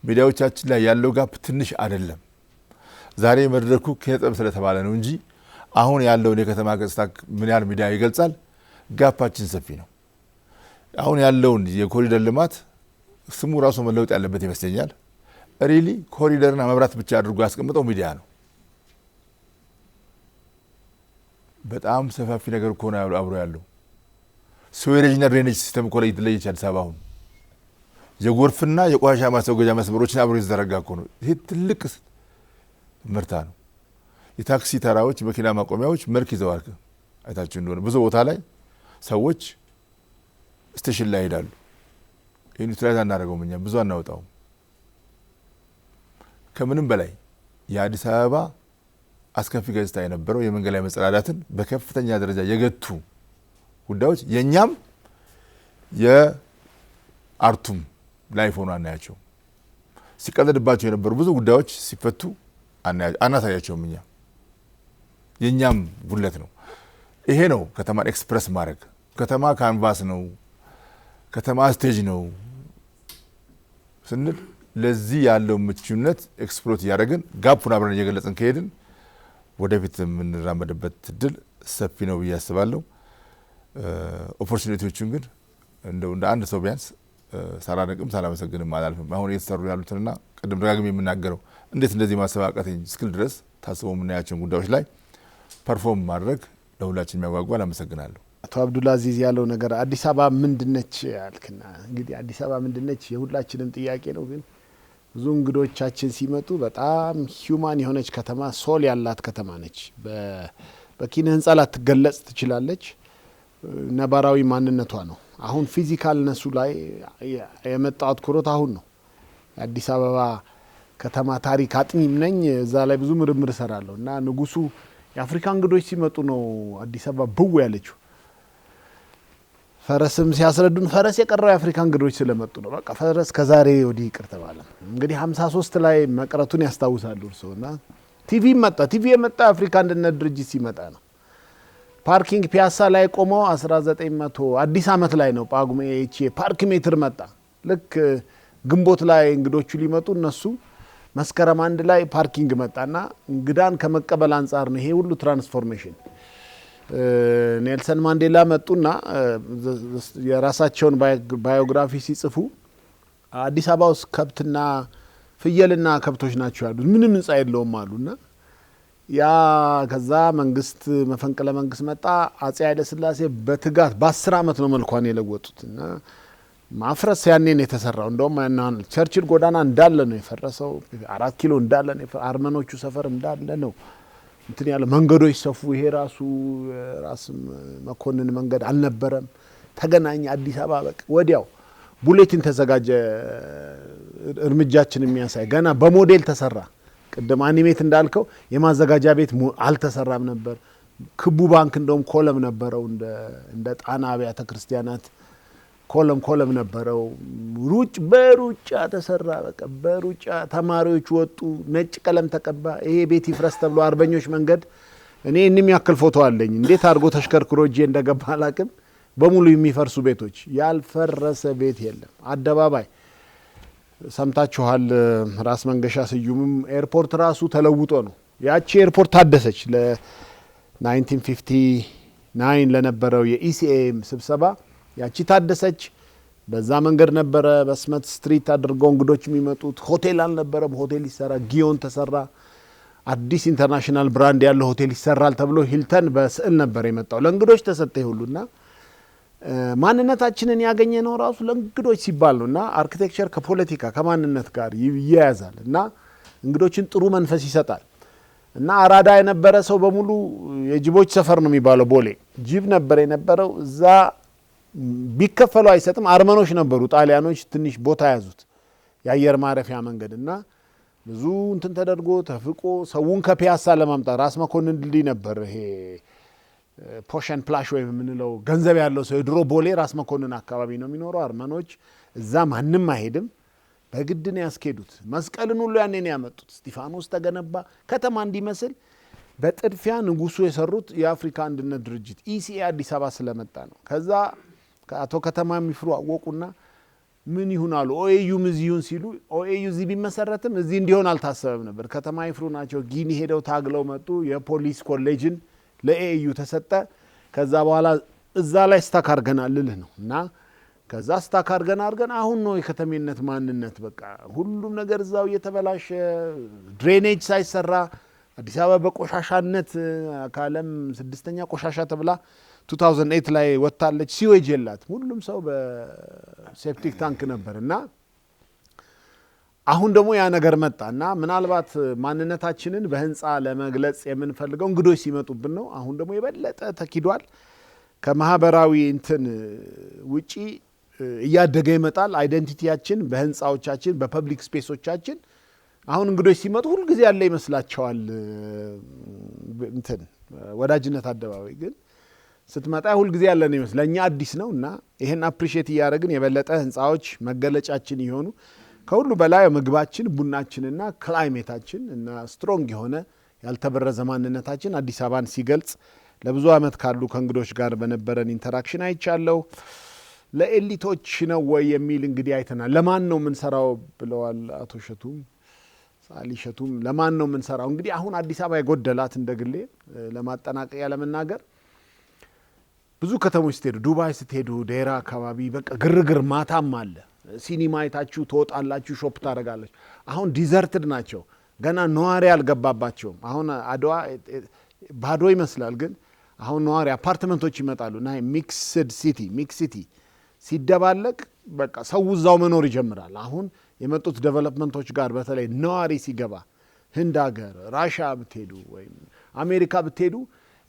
ሚዲያዎቻችን ላይ ያለው ጋፕ ትንሽ አይደለም። ዛሬ መድረኩ ኪነጥበብ ስለተባለ ነው እንጂ አሁን ያለውን የከተማ ገጽታ ምን ያህል ሚዲያ ይገልጻል? ጋፓችን ሰፊ ነው። አሁን ያለውን የኮሪደር ልማት ስሙ ራሱ መለወጥ ያለበት ይመስለኛል። ሪሊ ኮሪደርና መብራት ብቻ አድርጎ ያስቀምጠው ሚዲያ ነው። በጣም ሰፋፊ ነገር እኮ ነው አብሮ ያለው። ስዌሬጅና ድሬኔጅ ሲስተም እኮ ላይ የተለየች አዲስ አበባ አሁን የጎርፍና የቆሻሻ ማስወገጃ መስመሮችን አብሮ የተዘረጋ እኮ ነው። ይሄ ትልቅ ምርታ ነው። የታክሲ ተራዎች፣ መኪና ማቆሚያዎች መልክ ይዘዋል። አይታችሁ እንደሆነ ብዙ ቦታ ላይ ሰዎች ስቴሽን ላይ ይሄዳሉ። ይህን ዩቲላይዝ አናደርገውም፣ እኛ ብዙ አናወጣውም። ከምንም በላይ የአዲስ አበባ አስከፊ ገጽታ የነበረው የመንገድ ላይ መጸዳዳትን በከፍተኛ ደረጃ የገቱ ጉዳዮች የኛም የአርቱም ላይፍ ሆኖ አናያቸው። ሲቀለድባቸው የነበሩ ብዙ ጉዳዮች ሲፈቱ አናሳያቸውም። እኛ የኛም ጉለት ነው። ይሄ ነው ከተማን ኤክስፕረስ ማድረግ። ከተማ ካንቫስ ነው፣ ከተማ ስቴጅ ነው ስንል ለዚህ ያለው ምቹነት ኤክስፕሎት እያደረግን ጋፑን አብረን እየገለጽን ከሄድን ወደፊት የምንራመድበት እድል ሰፊ ነው ብዬ አስባለሁ። ኦፖርቹኒቲዎቹን ግን እንደ አንድ ሰው ቢያንስ ሳላነቅም ሳላመሰግንም አላልፍም። አሁን እየተሰሩ ያሉትንና ቅድም ደጋግሜ የምናገረው እንዴት እንደዚህ ማሰባቀት እስክል ድረስ ታስበው የምናያቸውን ጉዳዮች ላይ ፐርፎርም ማድረግ ለሁላችን የሚያጓጓል። አመሰግናለሁ። አቶ አብዱልአዚዝ ያለው ነገር አዲስ አበባ ምንድነች ያልክና እንግዲህ አዲስ አበባ ምንድነች የሁላችንም ጥያቄ ነው። ግን ብዙ እንግዶቻችን ሲመጡ በጣም ሂዩማን የሆነች ከተማ፣ ሶል ያላት ከተማ ነች። በኪነ ህንጻ ላትገለጽ ትችላለች። ነባራዊ ማንነቷ ነው። አሁን ፊዚካል ነሱ ላይ የመጣው አትኩሮት አሁን ነው። የአዲስ አበባ ከተማ ታሪክ አጥኚም ነኝ። እዛ ላይ ብዙ ምርምር እሰራለሁ እና ንጉሱ የአፍሪካ እንግዶች ሲመጡ ነው አዲስ አበባ ብው ያለችው። ፈረስም ሲያስረዱን ፈረስ የቀረው የአፍሪካ እንግዶች ስለመጡ ነው። በቃ ፈረስ ከዛሬ ወዲህ ይቅር ተባለ። እንግዲህ 53 ላይ መቅረቱን ያስታውሳሉ እርስዎና ቲቪ መጣ። ቲቪ የመጣ የአፍሪካ አንድነት ድርጅት ሲመጣ ነው። ፓርኪንግ ፒያሳ ላይ ቆመው 1900 አዲስ አመት ላይ ነው ጳጉሜ እቺ ፓርክ ሜትር መጣ። ልክ ግንቦት ላይ እንግዶቹ ሊመጡ እነሱ መስከረም አንድ ላይ ፓርኪንግ መጣና እንግዳን ከመቀበል አንጻር ነው ይሄ ሁሉ ትራንስፎርሜሽን። ኔልሰን ማንዴላ መጡና የራሳቸውን ባዮግራፊ ሲጽፉ አዲስ አበባ ውስጥ ከብትና ፍየልና ከብቶች ናቸው ያሉት፣ ምንም ህንጻ የለውም አሉና ያ ከዛ መንግስት መፈንቅለ መንግስት መጣ። አጼ ኃይለ ሥላሴ በትጋት በ10 አመት ነው መልኳን የለወጡትና ማፍረስ ያኔ ነው የተሰራው። እንደውም ቸርችል ጎዳና እንዳለ ነው የፈረሰው፣ 4 ኪሎ እንዳለ ነው፣ አርመኖቹ ሰፈር እንዳለ ነው እንትን ያለ መንገዶች ሰፉ። ይሄ ራስ መኮንን መንገድ አልነበረም። ተገናኘ አዲስ አበባ በቃ ወዲያው ቡሌቲን ተዘጋጀ፣ እርምጃችን የሚያሳይ ገና በሞዴል ተሰራ። ቅድም አኒሜት እንዳልከው የማዘጋጃ ቤት አልተሰራም ነበር። ክቡ ባንክ እንደውም ኮለም ነበረው እንደ ጣና አብያተ ክርስቲያናት ኮለም ነበረው። በሩጫ ተሰራ። በቃ በሩጫ ተማሪዎች ወጡ፣ ነጭ ቀለም ተቀባ። ይሄ ቤት ይፍረስ ተብሎ አርበኞች መንገድ እኔ እንም ያክል ፎቶ አለኝ። እንዴት አድርጎ ተሽከርክሮ እጄ እንደገባ አላቅም። በሙሉ የሚፈርሱ ቤቶች፣ ያልፈረሰ ቤት የለም። አደባባይ ሰምታችኋል። ራስ መንገሻ ስዩምም ኤርፖርት ራሱ ተለውጦ ነው። ያቺ ኤርፖርት ታደሰች ለ1959 ለነበረው የኢሲኤ ስብሰባ ያቺ ታደሰች። በዛ መንገድ ነበረ በስመት ስትሪት አድርገው እንግዶች የሚመጡት። ሆቴል አልነበረም፣ ሆቴል ይሰራ፣ ጊዮን ተሰራ። አዲስ ኢንተርናሽናል ብራንድ ያለው ሆቴል ይሰራል ተብሎ ሂልተን በስዕል ነበር የመጣው። ለእንግዶች ተሰጠ ይሁሉና ማንነታችንን ያገኘ ነው ራሱ ለእንግዶች ሲባል ነውና አርኪቴክቸር ከፖለቲካ ከማንነት ጋር ይያያዛል እና እንግዶችን ጥሩ መንፈስ ይሰጣል። እና አራዳ የነበረ ሰው በሙሉ የጅቦች ሰፈር ነው የሚባለው ቦሌ ጅብ ነበር የነበረው። እዛ ቢከፈለው አይሰጥም። አርመኖች ነበሩ፣ ጣሊያኖች ትንሽ ቦታ ያዙት የአየር ማረፊያ መንገድ እና ብዙ እንትን ተደርጎ ተፍቆ ሰውን ከፒያሳ ለማምጣት ራስ መኮንን ድልድይ ነበር። ይሄ ፖሽን ፕላሽ ወይ የምንለው ገንዘብ ያለው ሰው የድሮ ቦሌ ራስ መኮንን አካባቢ ነው የሚኖረው። አርመኖች እዛ ማንም አይሄድም፣ በግድ ነው ያስኬዱት። መስቀልን ሁሉ ያኔ ነው ያመጡት። እስጢፋኖስ ተገነባ ከተማ እንዲመስል በጥድፊያ ንጉሱ የሰሩት የአፍሪካ አንድነት ድርጅት ኢሲኤ አዲስ አበባ ስለመጣ ነው። ከዛ ከአቶ ከተማ የሚፍሩ አወቁና ምን ይሁን አሉ። ኦኤዩም እዚሁን ሲሉ ኦኤዩ እዚህ ቢመሰረትም እዚህ እንዲሆን አልታሰበም ነበር። ከተማ ይፍሩ ናቸው ጊኒ ሄደው ታግለው መጡ። የፖሊስ ኮሌጅን ለኤዩ ተሰጠ። ከዛ በኋላ እዛ ላይ ስታክ አርገናል ልልህ ነው። እና ከዛ ስታክ አርገን አሁን ነው የከተሜነት ማንነት በቃ ሁሉም ነገር እዛው እየተበላሸ ድሬኔጅ ሳይሰራ አዲስ አበባ በቆሻሻነት ከዓለም 6ኛ ቆሻሻ ተብላ 2008 ላይ ወጣለች። ሲዌጅ የላት ሁሉም ሰው በሴፕቲክ ታንክ ነበር። እና አሁን ደግሞ ያ ነገር መጣና ምናልባት ማንነታችንን በህንፃ ለመግለጽ የምንፈልገው እንግዶች ሲመጡብን ነው። አሁን ደግሞ የበለጠ ተኪዷል። ከማህበራዊ እንትን ውጪ እያደገ ይመጣል አይደንቲቲያችን በህንፃዎቻችን በፐብሊክ ስፔሶቻችን። አሁን እንግዶች ሲመጡ ሁሉ ጊዜ ያለ ይመስላቸዋል እንትን ወዳጅነት አደባባይ ግን ስትመጣ ሁሉ ጊዜ ያለ ነው ይመስል ለኛ አዲስ ነው። እና ይሄን አፕሪሺየት እያደረግን የበለጠ ህንፃዎች መገለጫችን ይሆኑ። ከሁሉ በላይ ምግባችን ቡናችንና ክላይሜታችን እና ስትሮንግ የሆነ ያልተበረዘ ማንነታችን አዲስ አበባን ሲገልጽ ለብዙ አመት ካሉ ከእንግዶች ጋር በነበረን ኢንተራክሽን አይቻለሁ። ለኤሊቶች ነው ወይ የሚል እንግዲህ አይተናል። ለማን ነው የምንሰራው ብለዋል አቶ ሸቱም ሳሊ ሸቱም። ለማን ነው የምንሰራው? እንግዲህ አሁን አዲስ አበባ የጎደላት እንደግሌ ለማጠናቀቂያ ለመናገር ብዙ ከተሞች ስትሄዱ ዱባይ ስትሄዱ ዴራ አካባቢ በቃ ግርግር ማታም አለ። ሲኒማ አይታችሁ ትወጣላችሁ፣ ሾፕ ታደርጋላችሁ። አሁን ዲዘርትድ ናቸው፣ ገና ነዋሪ አልገባባቸውም። አሁን አድዋ ባዶ ይመስላል፣ ግን አሁን ነዋሪ አፓርትመንቶች ይመጣሉ እና ሚክስድ ሲቲ ሚክስ ሲቲ ሲደባለቅ በቃ ሰው እዛው መኖር ይጀምራል። አሁን የመጡት ዴቨሎፕመንቶች ጋር በተለይ ነዋሪ ሲገባ ህንድ ሀገር ራሻ ብትሄዱ ወይም አሜሪካ ብትሄዱ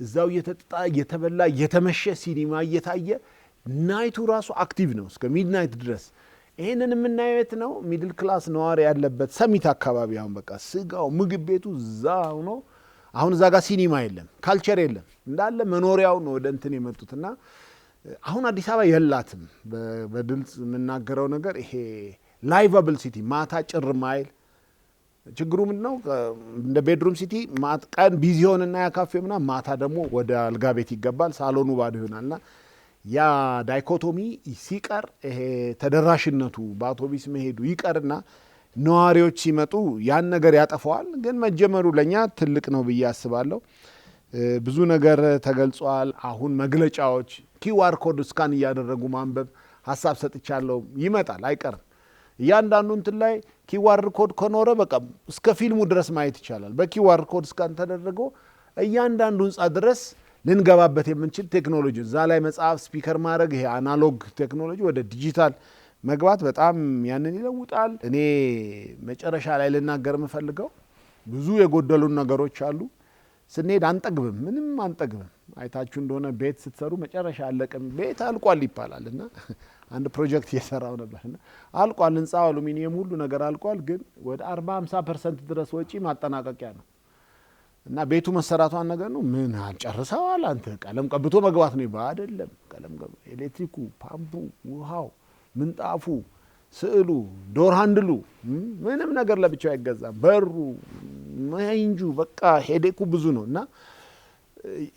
እዛው እየተጠጣ እየተበላ እየተመሸ ሲኒማ እየታየ ናይቱ ራሱ አክቲቭ ነው እስከ ሚድናይት ድረስ። ይሄንን የምናየው ነው ሚድል ክላስ ነዋሪ ያለበት ሰሚት አካባቢ። አሁን በቃ ስጋው ምግብ ቤቱ እዛው ነው። አሁን እዛ ጋር ሲኒማ የለም፣ ካልቸር የለም፣ እንዳለ መኖሪያው ነው ወደ እንትን የመጡትና አሁን አዲስ አበባ የላትም። በድልጽ የምናገረው ነገር ይሄ ላይቫብል ሲቲ ማታ ጭር ማይል ችግሩ ምንድነው? እንደ ቤድሩም ሲቲ ቀን ቢዚ ሆነና ያ ካፌ ምናምን ማታ ደግሞ ወደ አልጋ ቤት ይገባል፣ ሳሎኑ ባዶ ይሆናልና ያ ዳይኮቶሚ ሲቀር ይሄ ተደራሽነቱ በአውቶቢስ መሄዱ ይቀርና ነዋሪዎች ሲመጡ ያን ነገር ያጠፋዋል። ግን መጀመሩ ለኛ ትልቅ ነው ብዬ አስባለሁ። ብዙ ነገር ተገልጿል። አሁን መግለጫዎች ኪዋር ኮድ ስካን እያደረጉ ማንበብ ሀሳብ ሰጥቻለሁ ይመጣል አይቀርም። እያንዳንዱ እንትን ላይ ኪዋር ኮድ ከኖረ በቃ እስከ ፊልሙ ድረስ ማየት ይቻላል። በኪዋር ኮድ ስካን ተደረገ እያንዳንዱ ህንጻ ድረስ ልንገባበት የምንችል ቴክኖሎጂ እዛ ላይ መጽሐፍ ስፒከር ማድረግ ይሄ አናሎግ ቴክኖሎጂ ወደ ዲጂታል መግባት በጣም ያንን ይለውጣል። እኔ መጨረሻ ላይ ልናገር የምፈልገው ብዙ የጎደሉን ነገሮች አሉ። ስንሄድ አንጠግብም፣ ምንም አንጠግብም። አይታችሁ እንደሆነ ቤት ስትሰሩ መጨረሻ አለቀም ቤት አልቋል ይባላል እና አንድ ፕሮጀክት እየሰራው ነበርና አልቋል፣ ህንጻው አሉሚኒየም ሁሉ ነገር አልቋል። ግን ወደ 40-50% ድረስ ወጪ ማጠናቀቂያ ነው እና ቤቱ መሰራቷን ነገር ነው። ምን አልጨርሰዋል አንተ ቀለም ቀብቶ መግባት ነው ይባል አይደለም። ቀለም ቀብ ኤሌክትሪኩ፣ ፓምፑ፣ ውሃው፣ ምንጣፉ፣ ስዕሉ፣ ዶር ሃንድሉ ምንም ነገር ለብቻው አይገዛም። በሩ ማይንጁ በቃ ሄዴኩ ብዙ ነው እና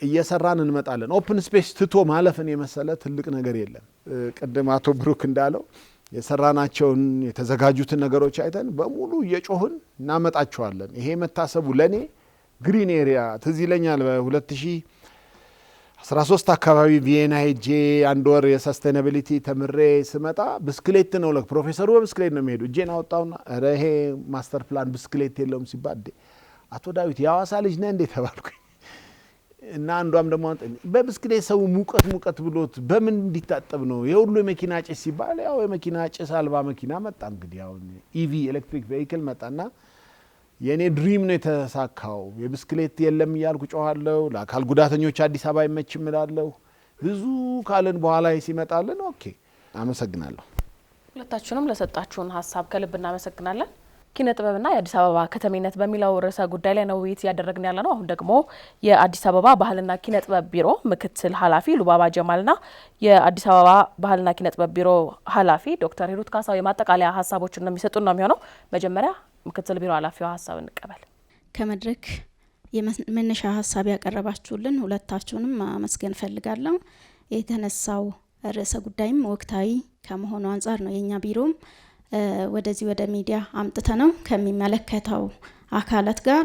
እየሰራን እንመጣለን። ኦፕን ስፔስ ትቶ ማለፍን የመሰለ ትልቅ ነገር የለም። ቅድም አቶ ብሩክ እንዳለው የሰራናቸውን የተዘጋጁትን ነገሮች አይተን በሙሉ እየጮህን እናመጣቸዋለን። ይሄ መታሰቡ ለኔ ግሪን ኤሪያ ትዝ ይለኛል። በ2013 አካባቢ ቪየና ሄጄ አንድ ወር የሰስቴናቢሊቲ ተምሬ ስመጣ ብስክሌት ነው ፕሮፌሰሩ በብስክሌት ነው የሚሄዱ። እጄን አወጣውና ኧረ ይሄ ማስተር ፕላን ብስክሌት የለውም ሲባል አቶ ዳዊት የሐዋሳ ልጅ ነህ እንዴ ተባልኩኝ። እና አንዷም ደግሞ በብስክሌት ሰው ሙቀት ብሎት በምን እንዲታጠብ ነው የሁሉ የመኪና ጭስ ሲባል ያው የመኪና ጭስ አልባ መኪና መጣ። እንግዲህ አሁን ኢቪ ኤሌክትሪክ ቬሂክል መጣና የኔ ድሪም ነው የተሳካው። የብስክሌት የለም እያልኩ ጮኋለሁ። ለአካል ጉዳተኞች አዲስ አበባ አይመችም እላለሁ። ብዙ ካልን በኋላ ሲመጣልን ኦኬ አመሰግናለሁ። ሁለታችሁንም ለሰጣችሁን ሀሳብ ከልብ እናመሰግናለን። ኪነ ጥበብና የአዲስ አበባ ከተሜነት በሚለው ርዕሰ ጉዳይ ላይ ነው ውይይት እያደረግን ያለ ነው። አሁን ደግሞ የአዲስ አበባ ባህልና ኪነ ጥበብ ቢሮ ምክትል ኃላፊ ሉባባ ጀማልና የአዲስ አበባ ባህልና ኪነ ጥበብ ቢሮ ኃላፊ ዶክተር ሂሩት ካሳው የማጠቃለያ ሀሳቦችን ነው የሚሰጡን ነው የሚሆነው። መጀመሪያ ምክትል ቢሮ ኃላፊዋ ሀሳብ እንቀበል። ከመድረክ የመነሻ ሀሳብ ያቀረባችሁልን ሁለታችሁንም ማመስገን ፈልጋለሁ። የተነሳው ርዕሰ ጉዳይም ወቅታዊ ከመሆኑ አንጻር ነው የኛ ቢሮም ወደዚህ ወደ ሚዲያ አምጥተ ነው ከሚመለከተው አካላት ጋር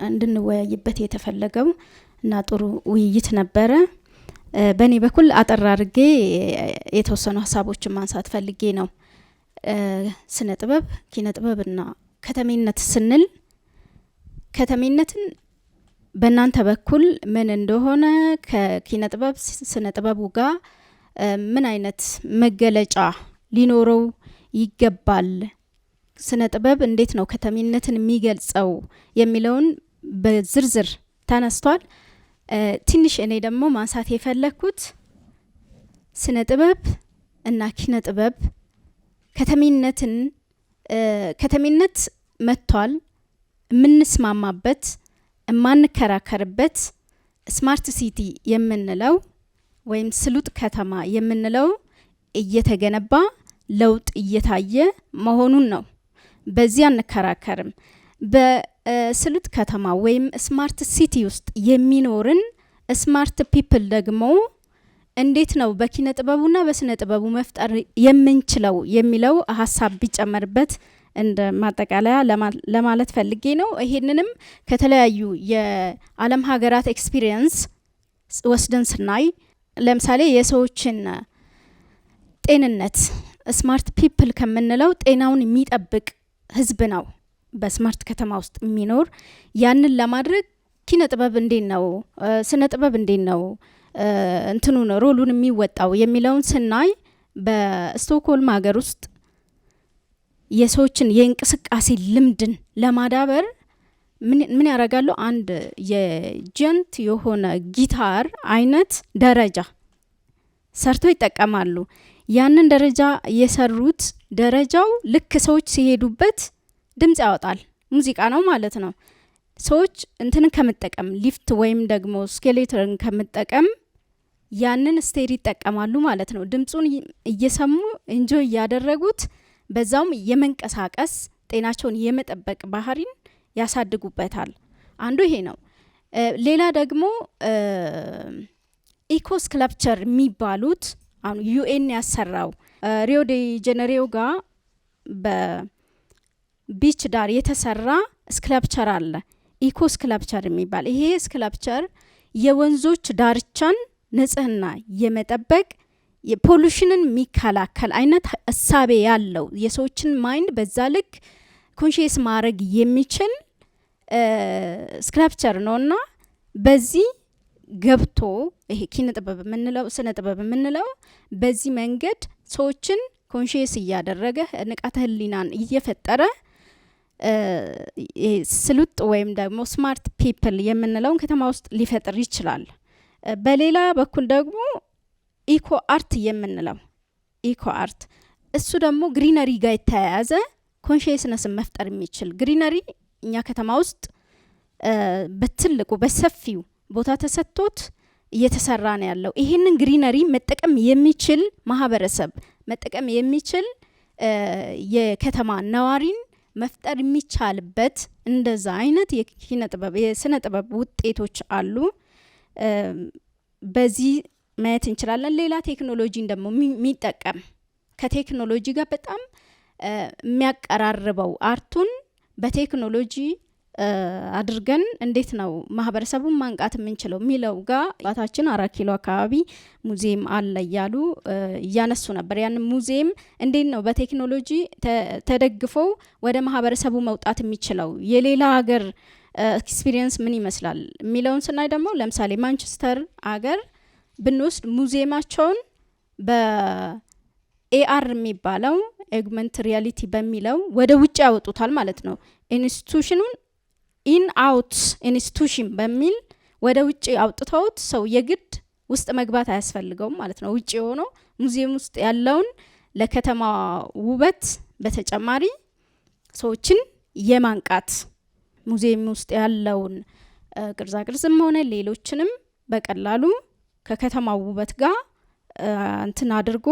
እንድንወያይበት የተፈለገው እና ጥሩ ውይይት ነበረ። በእኔ በኩል አጠር አድርጌ የተወሰኑ ሀሳቦችን ማንሳት ፈልጌ ነው። ስነ ጥበብ፣ ኪነ ጥበብና ከተሜነት ስንል ከተሜነትን በእናንተ በኩል ምን እንደሆነ ከኪነ ጥበብ ስነ ጥበቡ ጋር ምን አይነት መገለጫ ሊኖረው ይገባል፣ ስነ ጥበብ እንዴት ነው ከተሜነትን የሚገልጸው የሚለውን በዝርዝር ተነስቷል። ትንሽ እኔ ደግሞ ማንሳት የፈለኩት ስነ ጥበብ እና ኪነ ጥበብ ከተሜነት መጥቷል፣ የምንስማማበት የማንከራከርበት ስማርት ሲቲ የምንለው ወይም ስሉጥ ከተማ የምንለው እየተገነባ ለውጥ እየታየ መሆኑን ነው። በዚህ አንከራከርም። በስሉጥ ከተማ ወይም ስማርት ሲቲ ውስጥ የሚኖርን ስማርት ፒፕል ደግሞ እንዴት ነው በኪነ ጥበቡና በስነ ጥበቡ መፍጠር የምንችለው የሚለው ሀሳብ ቢጨመርበት እንደ ማጠቃለያ ለማለት ፈልጌ ነው። ይሄንንም ከተለያዩ የዓለም ሀገራት ኤክስፒሪየንስ ወስደን ስናይ ለምሳሌ የሰዎችን ጤንነት ስማርት ፒፕል ከምንለው ጤናውን የሚጠብቅ ህዝብ ነው በስማርት ከተማ ውስጥ የሚኖር። ያንን ለማድረግ ኪነ ጥበብ እንዴት ነው ስነ ጥበብ እንዴት ነው እንትኑን ሮሉን የሚወጣው የሚለውን ስናይ በስቶክሆልም ሀገር ውስጥ የሰዎችን የእንቅስቃሴ ልምድን ለማዳበር ምን ያደርጋሉ? አንድ የጀንት የሆነ ጊታር አይነት ደረጃ ሰርቶ ይጠቀማሉ። ያንን ደረጃ የሰሩት ደረጃው ልክ ሰዎች ሲሄዱበት ድምጽ ያወጣል፣ ሙዚቃ ነው ማለት ነው። ሰዎች እንትንን ከመጠቀም ሊፍት ወይም ደግሞ ስኬሌተርን ከመጠቀም ያንን ስቴሪ ይጠቀማሉ ማለት ነው። ድምጹን እየሰሙ እንጆይ ያደረጉት በዛውም የመንቀሳቀስ ጤናቸውን የመጠበቅ ባህሪን ያሳድጉበታል። አንዱ ይሄ ነው። ሌላ ደግሞ ኢኮስክላፕቸር የሚባሉት አሁን ዩኤን ያሰራው ሪዮ ዴ ጀነሬዮ ጋር በቢች ዳር የተሰራ ስክላፕቸር አለ፣ ኢኮስክላፕቸር የሚባል። ይሄ ስክላፕቸር የወንዞች ዳርቻን ንጽህና የመጠበቅ የፖሉሽንን የሚከላከል አይነት እሳቤ ያለው የሰዎችን ማይንድ በዛ ልክ ኮንሽስ ማድረግ የሚችል ስክላፕቸር ነውና በዚህ ገብቶ ይሄ ኪነ ጥበብ የምንለው ስነ ጥበብ የምንለው በዚህ መንገድ ሰዎችን ኮንሽስ እያደረገ ንቃተ ህሊናን እየፈጠረ ስሉጥ ወይም ደግሞ ስማርት ፒፕል የምንለውን ከተማ ውስጥ ሊፈጥር ይችላል። በሌላ በኩል ደግሞ ኢኮ አርት የምንለው ኢኮ አርት እሱ ደግሞ ግሪነሪ ጋር የተያያዘ ኮንሽስነስን መፍጠር የሚችል ግሪነሪ እኛ ከተማ ውስጥ በትልቁ በሰፊው ቦታ ተሰጥቶት እየተሰራ ነው ያለው። ይሄንን ግሪነሪ መጠቀም የሚችል ማህበረሰብ መጠቀም የሚችል የከተማ ነዋሪን መፍጠር የሚቻልበት እንደዛ አይነት የኪነ ጥበብ የስነ ጥበብ ውጤቶች አሉ። በዚህ ማየት እንችላለን። ሌላ ቴክኖሎጂን ደግሞ የሚጠቀም ከቴክኖሎጂ ጋር በጣም የሚያቀራርበው አርቱን በቴክኖሎጂ አድርገን እንዴት ነው ማህበረሰቡን ማንቃት የምንችለው የሚለው ጋር ባታችን 4 ኪሎ አካባቢ ሙዚየም አለ እያሉ እያነሱ ነበር። ያን ሙዚየም እንዴት ነው በቴክኖሎጂ ተደግፎ ወደ ማህበረሰቡ መውጣት የሚችለው የሌላ ሀገር ኤክስፒሪየንስ ምን ይመስላል የሚለውን ስናይ ደግሞ ለምሳሌ ማንቸስተር አገር ብንወስድ ሙዚየማቸውን በኤአር የሚባለው ኤግመንት ሪያሊቲ በሚለው ወደ ውጭ ያወጡታል ማለት ነው። ኢንስቲቱሽኑን ኢን አውት ኢንስቲቱሽን በሚል ወደ ውጭ አውጥተውት ሰው የግድ ውስጥ መግባት አያስፈልገውም ማለት ነው። ውጭ ሆኖ ሙዚየም ውስጥ ያለውን ለከተማ ውበት በተጨማሪ ሰዎችን የማንቃት ሙዚየም ውስጥ ያለውን ቅርጻ ቅርጽም ሆነ ሌሎችንም በቀላሉ ከከተማው ውበት ጋር እንትን አድርጎ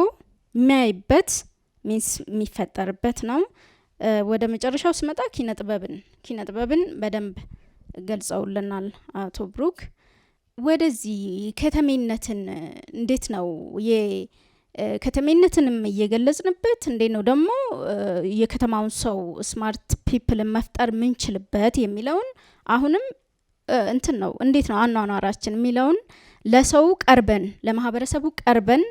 የሚያይበት ሚንስ የሚፈጠርበት ነው። ወደ መጨረሻው ስመጣ ኪነ ጥበብን በደንብ ገልጸውልናል አቶ ብሩክ። ወደዚህ ከተሜነትን እንዴት ነው ከተሜነትንም እየገለጽንበት እንዴት ነው ደግሞ የከተማውን ሰው ስማርት ፒፕልን መፍጠር ምንችልበት የሚለውን አሁንም እንትን ነው እንዴት ነው አኗኗራችን የሚለውን ለሰው ቀርበን ለማህበረሰቡ ቀርበን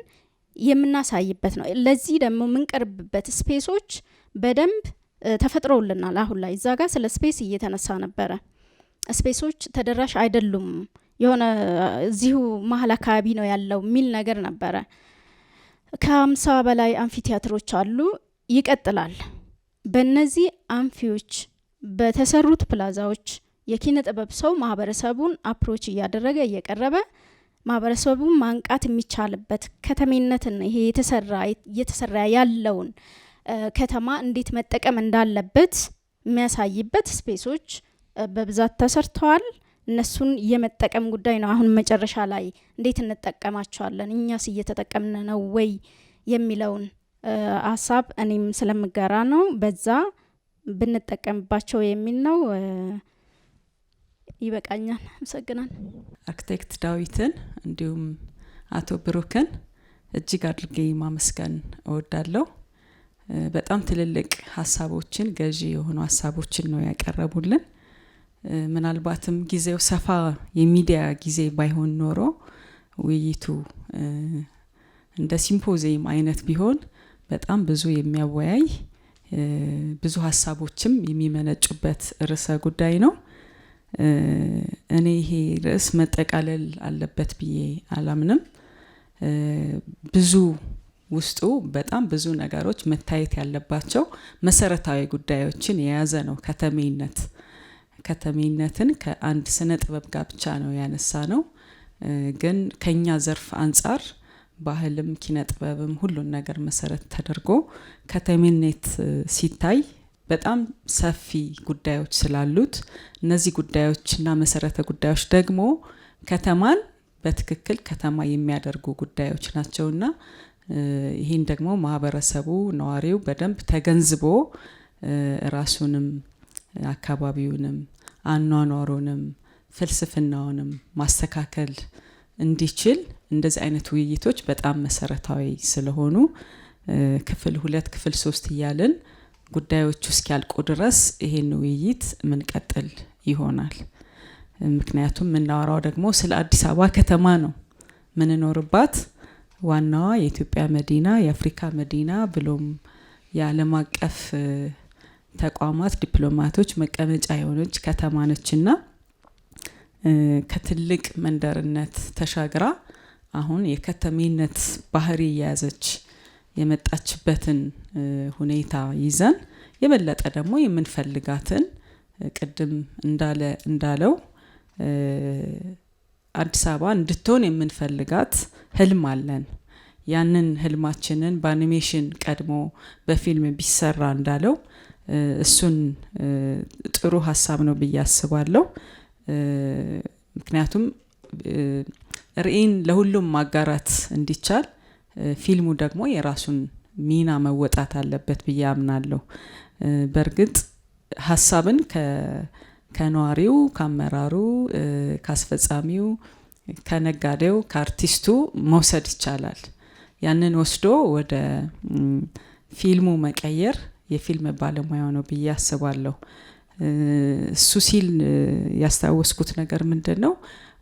የምናሳይበት ነው። ለዚህ ደግሞ የምንቀርብበት ስፔሶች በደንብ ተፈጥሮልናል። አሁን ላይ እዛ ጋር ስለ ስፔስ እየተነሳ ነበረ። ስፔሶች ተደራሽ አይደሉም፣ የሆነ እዚሁ መሀል አካባቢ ነው ያለው የሚል ነገር ነበረ። ከ50 በላይ አምፊቲያትሮች አሉ። ይቀጥላል። በእነዚህ አንፊዎች በተሰሩት ፕላዛዎች የኪነ ጥበብ ሰው ማህበረሰቡን አፕሮች እያደረገ እየቀረበ ማህበረሰቡን ማንቃት የሚቻልበት ከተሜነትን ይሄ እየተሰራ ያለውን ከተማ እንዴት መጠቀም እንዳለበት የሚያሳይበት ስፔሶች በብዛት ተሰርተዋል። እነሱን የመጠቀም ጉዳይ ነው። አሁን መጨረሻ ላይ እንዴት እንጠቀማቸዋለን እኛስ እየተጠቀምን ነው ወይ የሚለውን ሀሳብ እኔም ስለምጋራ ነው በዛ ብንጠቀምባቸው የሚል ነው። ይበቃኛል። አመሰግናለሁ። አርክቴክት ዳዊትን እንዲሁም አቶ ብሩክን እጅግ አድርጌ ማመስገን እወዳለሁ። በጣም ትልልቅ ሀሳቦችን ገዢ የሆኑ ሀሳቦችን ነው ያቀረቡልን። ምናልባትም ጊዜው ሰፋ የሚዲያ ጊዜ ባይሆን ኖሮ ውይይቱ እንደ ሲምፖዚየም አይነት ቢሆን በጣም ብዙ የሚያወያይ ብዙ ሀሳቦችም የሚመነጩበት ርዕሰ ጉዳይ ነው። እኔ ይሄ ርዕስ መጠቃለል አለበት ብዬ አላምንም። ብዙ ውስጡ በጣም ብዙ ነገሮች መታየት ያለባቸው መሰረታዊ ጉዳዮችን የያዘ ነው። ከተሜነትን ከአንድ ስነ ጥበብ ጋር ብቻ ነው ያነሳ ነው። ግን ከኛ ዘርፍ አንጻር ባህልም ኪነ ጥበብም ሁሉን ነገር መሰረት ተደርጎ ከተሜነት ሲታይ በጣም ሰፊ ጉዳዮች ስላሉት እነዚህ ጉዳዮችና መሰረተ ጉዳዮች ደግሞ ከተማን በትክክል ከተማ የሚያደርጉ ጉዳዮች ናቸውና ይህን ደግሞ ማህበረሰቡ ነዋሪው በደንብ ተገንዝቦ ራሱንም አካባቢውንም አኗኗሩንም ፍልስፍናውንም ማስተካከል እንዲችል እንደዚህ አይነት ውይይቶች በጣም መሰረታዊ ስለሆኑ ክፍል 2 ክፍል 3 እያልን ጉዳዮቹ እስኪያልቁ ድረስ ይሄን ውይይት ምንቀጥል ይሆናል። ምክንያቱም የምናወራው ደግሞ ስለ አዲስ አበባ ከተማ ነው። ምንኖርባት ዋናዋ የኢትዮጵያ መዲና፣ የአፍሪካ መዲና ብሎም የዓለም አቀፍ ተቋማት ዲፕሎማቶች መቀመጫ የሆነች ከተማ ነችና ከትልቅ መንደርነት ተሻግራ አሁን የከተሜነት ባህሪ የያዘች የመጣችበትን ሁኔታ ይዘን የበለጠ ደግሞ የምንፈልጋትን ቅድም እንዳለው አዲስ አበባ እንድትሆን የምንፈልጋት ህልም አለን። ያንን ህልማችንን በአኒሜሽን ቀድሞ በፊልም ቢሰራ እንዳለው እሱን ጥሩ ሀሳብ ነው ብዬ አስባለሁ። ምክንያቱም ርዕይን ለሁሉም ማጋራት እንዲቻል ፊልሙ ደግሞ የራሱን ሚና መወጣት አለበት ብዬ አምናለሁ። በእርግጥ ሀሳብን ከነዋሪው፣ ከአመራሩ፣ ከአስፈጻሚው፣ ከነጋዴው፣ ከአርቲስቱ መውሰድ ይቻላል። ያንን ወስዶ ወደ ፊልሙ መቀየር የፊልም ባለሙያ ነው ብዬ አስባለሁ። እሱ ሲል ያስታወስኩት ነገር ምንድነው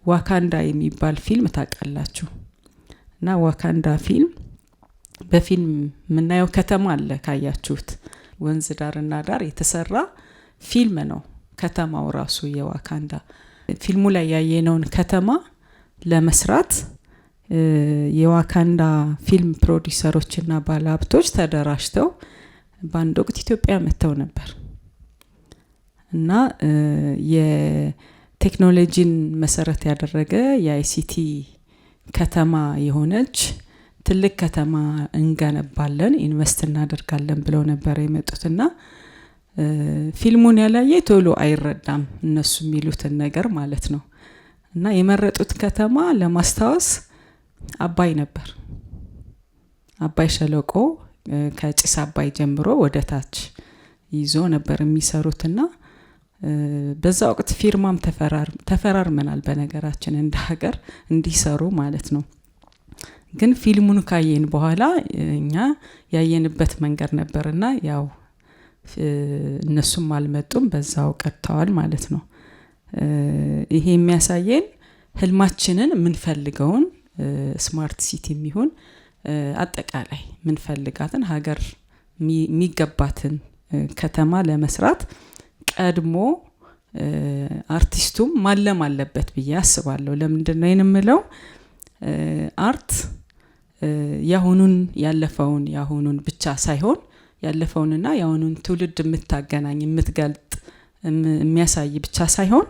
ዋካንዳ የሚባል ፊልም ታውቃላችሁ? እና ዋካንዳ ፊልም በፊልም የምናየው ከተማ አለ ካያችሁት ወንዝ ዳርና ዳር የተሰራ ፊልም ነው ከተማው ራሱ የዋካንዳ። ፊልሙ ላይ ያየነውን ከተማ ለመስራት የዋካንዳ ፊልም ፕሮዲውሰሮችና ባለሀብቶች ተደራጅተው በአንድ ወቅት ኢትዮጵያ መጥተው ነበር እና የቴክኖሎጂን መሰረት ያደረገ የአይሲቲ ከተማ የሆነች ትልቅ ከተማ እንገነባለን ኢንቨስት እናደርጋለን ብለው ነበር የመጡትና ፊልሙን ያላየ ቶሎ አይረዳም እነሱ የሚሉትን ነገር ማለት ነው። እና የመረጡት ከተማ ለማስታወስ አባይ ነበር። አባይ ሸለቆ ከጭስ አባይ ጀምሮ ወደ ታች ይዞ ነበር የሚሰሩትና በዛ ወቅት ፊርማም ተፈራርመናል በነገራችን እንደ ሀገር እንዲሰሩ ማለት ነው። ግን ፊልሙን ካየን በኋላ እኛ ያየንበት መንገድ ነበርና ያው እነሱም አልመጡም በዛው ቀርተዋል ማለት ነው። ይሄ የሚያሳየን ህልማችንን ምንፈልገውን ስማርት ሲቲ የሚሆን አጠቃላይ ምንፈልጋትን ሀገር የሚገባትን ከተማ ለመስራት ቀድሞ አርቲስቱም ማለም አለበት ብዬ አስባለሁ። ለምንድነው የምለው አርት ያሁኑን ያለፈውን ያሁኑን ብቻ ሳይሆን ያለፈውንና ያሁኑን ትውልድ የምታገናኝ የምትገልጥ የሚያሳይ ብቻ ሳይሆን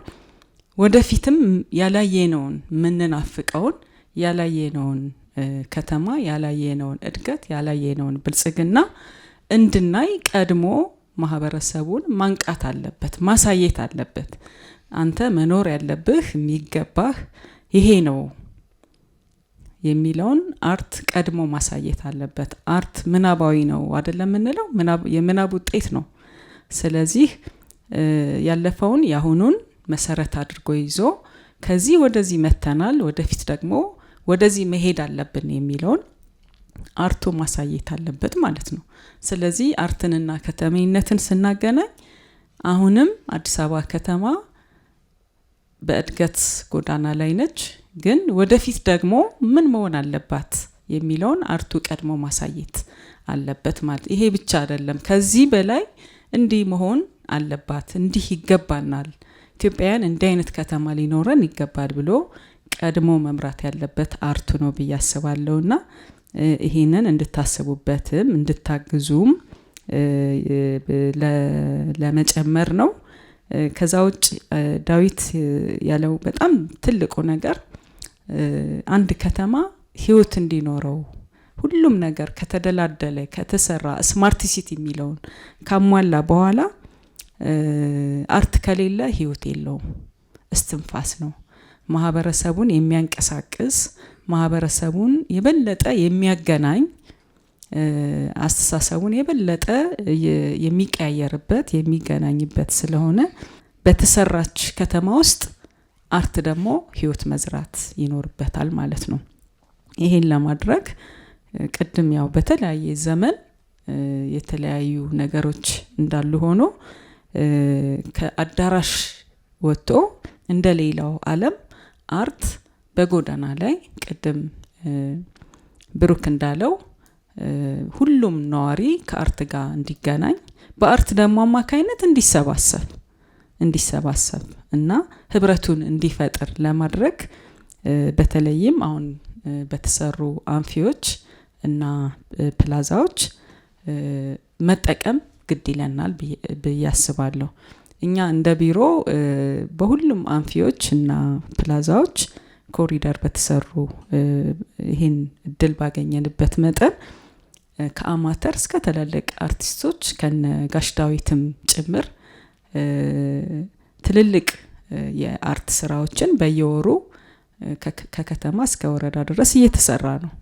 ወደፊትም ያላየነውን ምንናፍቀውን ያላየነውን ከተማ ያላየነውን እድገት ያላየነውን ብልጽግና እንድናይ ቀድሞ ማህበረሰቡን ማንቃት አለበት፣ ማሳየት አለበት። አንተ መኖር ያለብህ የሚገባህ ይሄ ነው የሚለውን አርት ቀድሞ ማሳየት አለበት። አርት ምናባዊ ነው አይደለም እንለው፣ የምናብ ውጤት ነው። ስለዚህ ያለፈውን ያሁኑን መሰረት አድርጎ ይዞ ከዚህ ወደዚህ መተናል፣ ወደፊት ደግሞ ወደዚህ መሄድ አለብን የሚለውን አርቱ ማሳየት አለበት ማለት ነው። ስለዚህ አርትንና ከተሜነትን ስናገናኝ አሁንም አዲስ አበባ ከተማ በእድገት ጎዳና ላይ ነች፣ ግን ወደፊት ደግሞ ምን መሆን አለባት የሚለውን አርቱ ቀድሞ ማሳየት አለበት ማለት። ይሄ ብቻ አይደለም፣ ከዚህ በላይ እንዲህ መሆን አለባት፣ እንዲህ ይገባናል፣ ኢትዮጵያውያን እንዲህ አይነት ከተማ ሊኖረን ይገባል ብሎ ቀድሞ መምራት ያለበት አርቱ ነው ብዬ አስባለሁና ይሄንን እንድታስቡበትም እንድታግዙም ለመጨመር ነው። ከዛ ውጭ ዳዊት ያለው በጣም ትልቁ ነገር አንድ ከተማ ህይወት እንዲኖረው ሁሉም ነገር ከተደላደለ ከተሰራ ስማርት ሲቲ የሚለውን ካሟላ በኋላ አርት ከሌለ ህይወት የለውም፣ እስትንፋስ ነው። ማህበረሰቡን የሚያንቀሳቅስ ማህበረሰቡን የበለጠ የሚያገናኝ አስተሳሰቡን የበለጠ የሚቀያየርበት የሚገናኝበት ስለሆነ በተሰራች ከተማ ውስጥ አርት ደግሞ ህይወት መዝራት ይኖርበታል ማለት ነው። ይሄን ለማድረግ ቅድም ያው በተለያየ ዘመን የተለያዩ ነገሮች እንዳሉ ሆኖ ከአዳራሽ ወጥቶ እንደሌላው ዓለም አርት በጎዳና ላይ ቅድም ብሩክ እንዳለው ሁሉም ነዋሪ ከአርት ጋር እንዲገናኝ በአርት ደግሞ አማካይነት እንዲሰባሰብ እና ህብረቱን እንዲፈጥር ለማድረግ በተለይም አሁን በተሰሩ አንፊዎች እና ፕላዛዎች መጠቀም ግድ ይለናል ብዬ አስባለሁ። እኛ እንደ ቢሮ በሁሉም አንፊዎች እና ፕላዛዎች ኮሪደር በተሰሩ ይሄን እድል ባገኘንበት መጠን ከአማተር እስከ ተላልቅ አርቲስቶች ከነ ጋሽ ዳዊትም ጭምር ትልልቅ የአርት ስራዎችን በየወሩ ከከተማ እስከ ወረዳ ድረስ እየተሰራ ነው።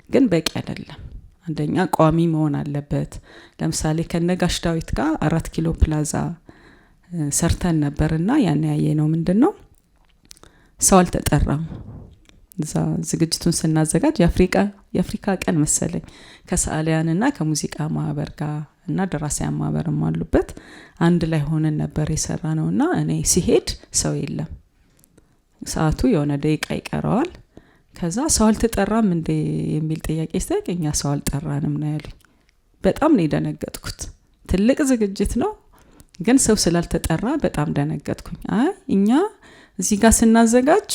ግን በቂ አይደለም። አንደኛ ቋሚ መሆን አለበት። ለምሳሌ ከነ ጋሽ ዳዊት ጋር 4 ኪሎ ፕላዛ ሰርተን ነበርና ያን ያየነው ምንድነው ሰው አልተጠራም። እዛ ዝግጅቱን ስናዘጋጅ የአፍሪካ ቀን መሰለኝ ከሰዓሊያንና ከሙዚቃ ማህበር ጋር እና ደራሲያን ማህበርም አሉበት አንድ ላይ ሆነን ነበር የሰራነውና እኔ ሲሄድ ሰው የለም። ሰዓቱ የሆነ ደቂቃ ይቀረዋል። ከዛ ሰው አልተጠራም እንደ የሚል ጥያቄ ሲጠይቀኝ ሰው አልጠራንም ነው ያሉኝ። በጣም ነው የደነገጥኩት። ትልቅ ዝግጅት ነው ግን ሰው ስላልተጠራ በጣም ደነገጥኩኝ። እኛ እዚህ ጋር ስናዘጋጅ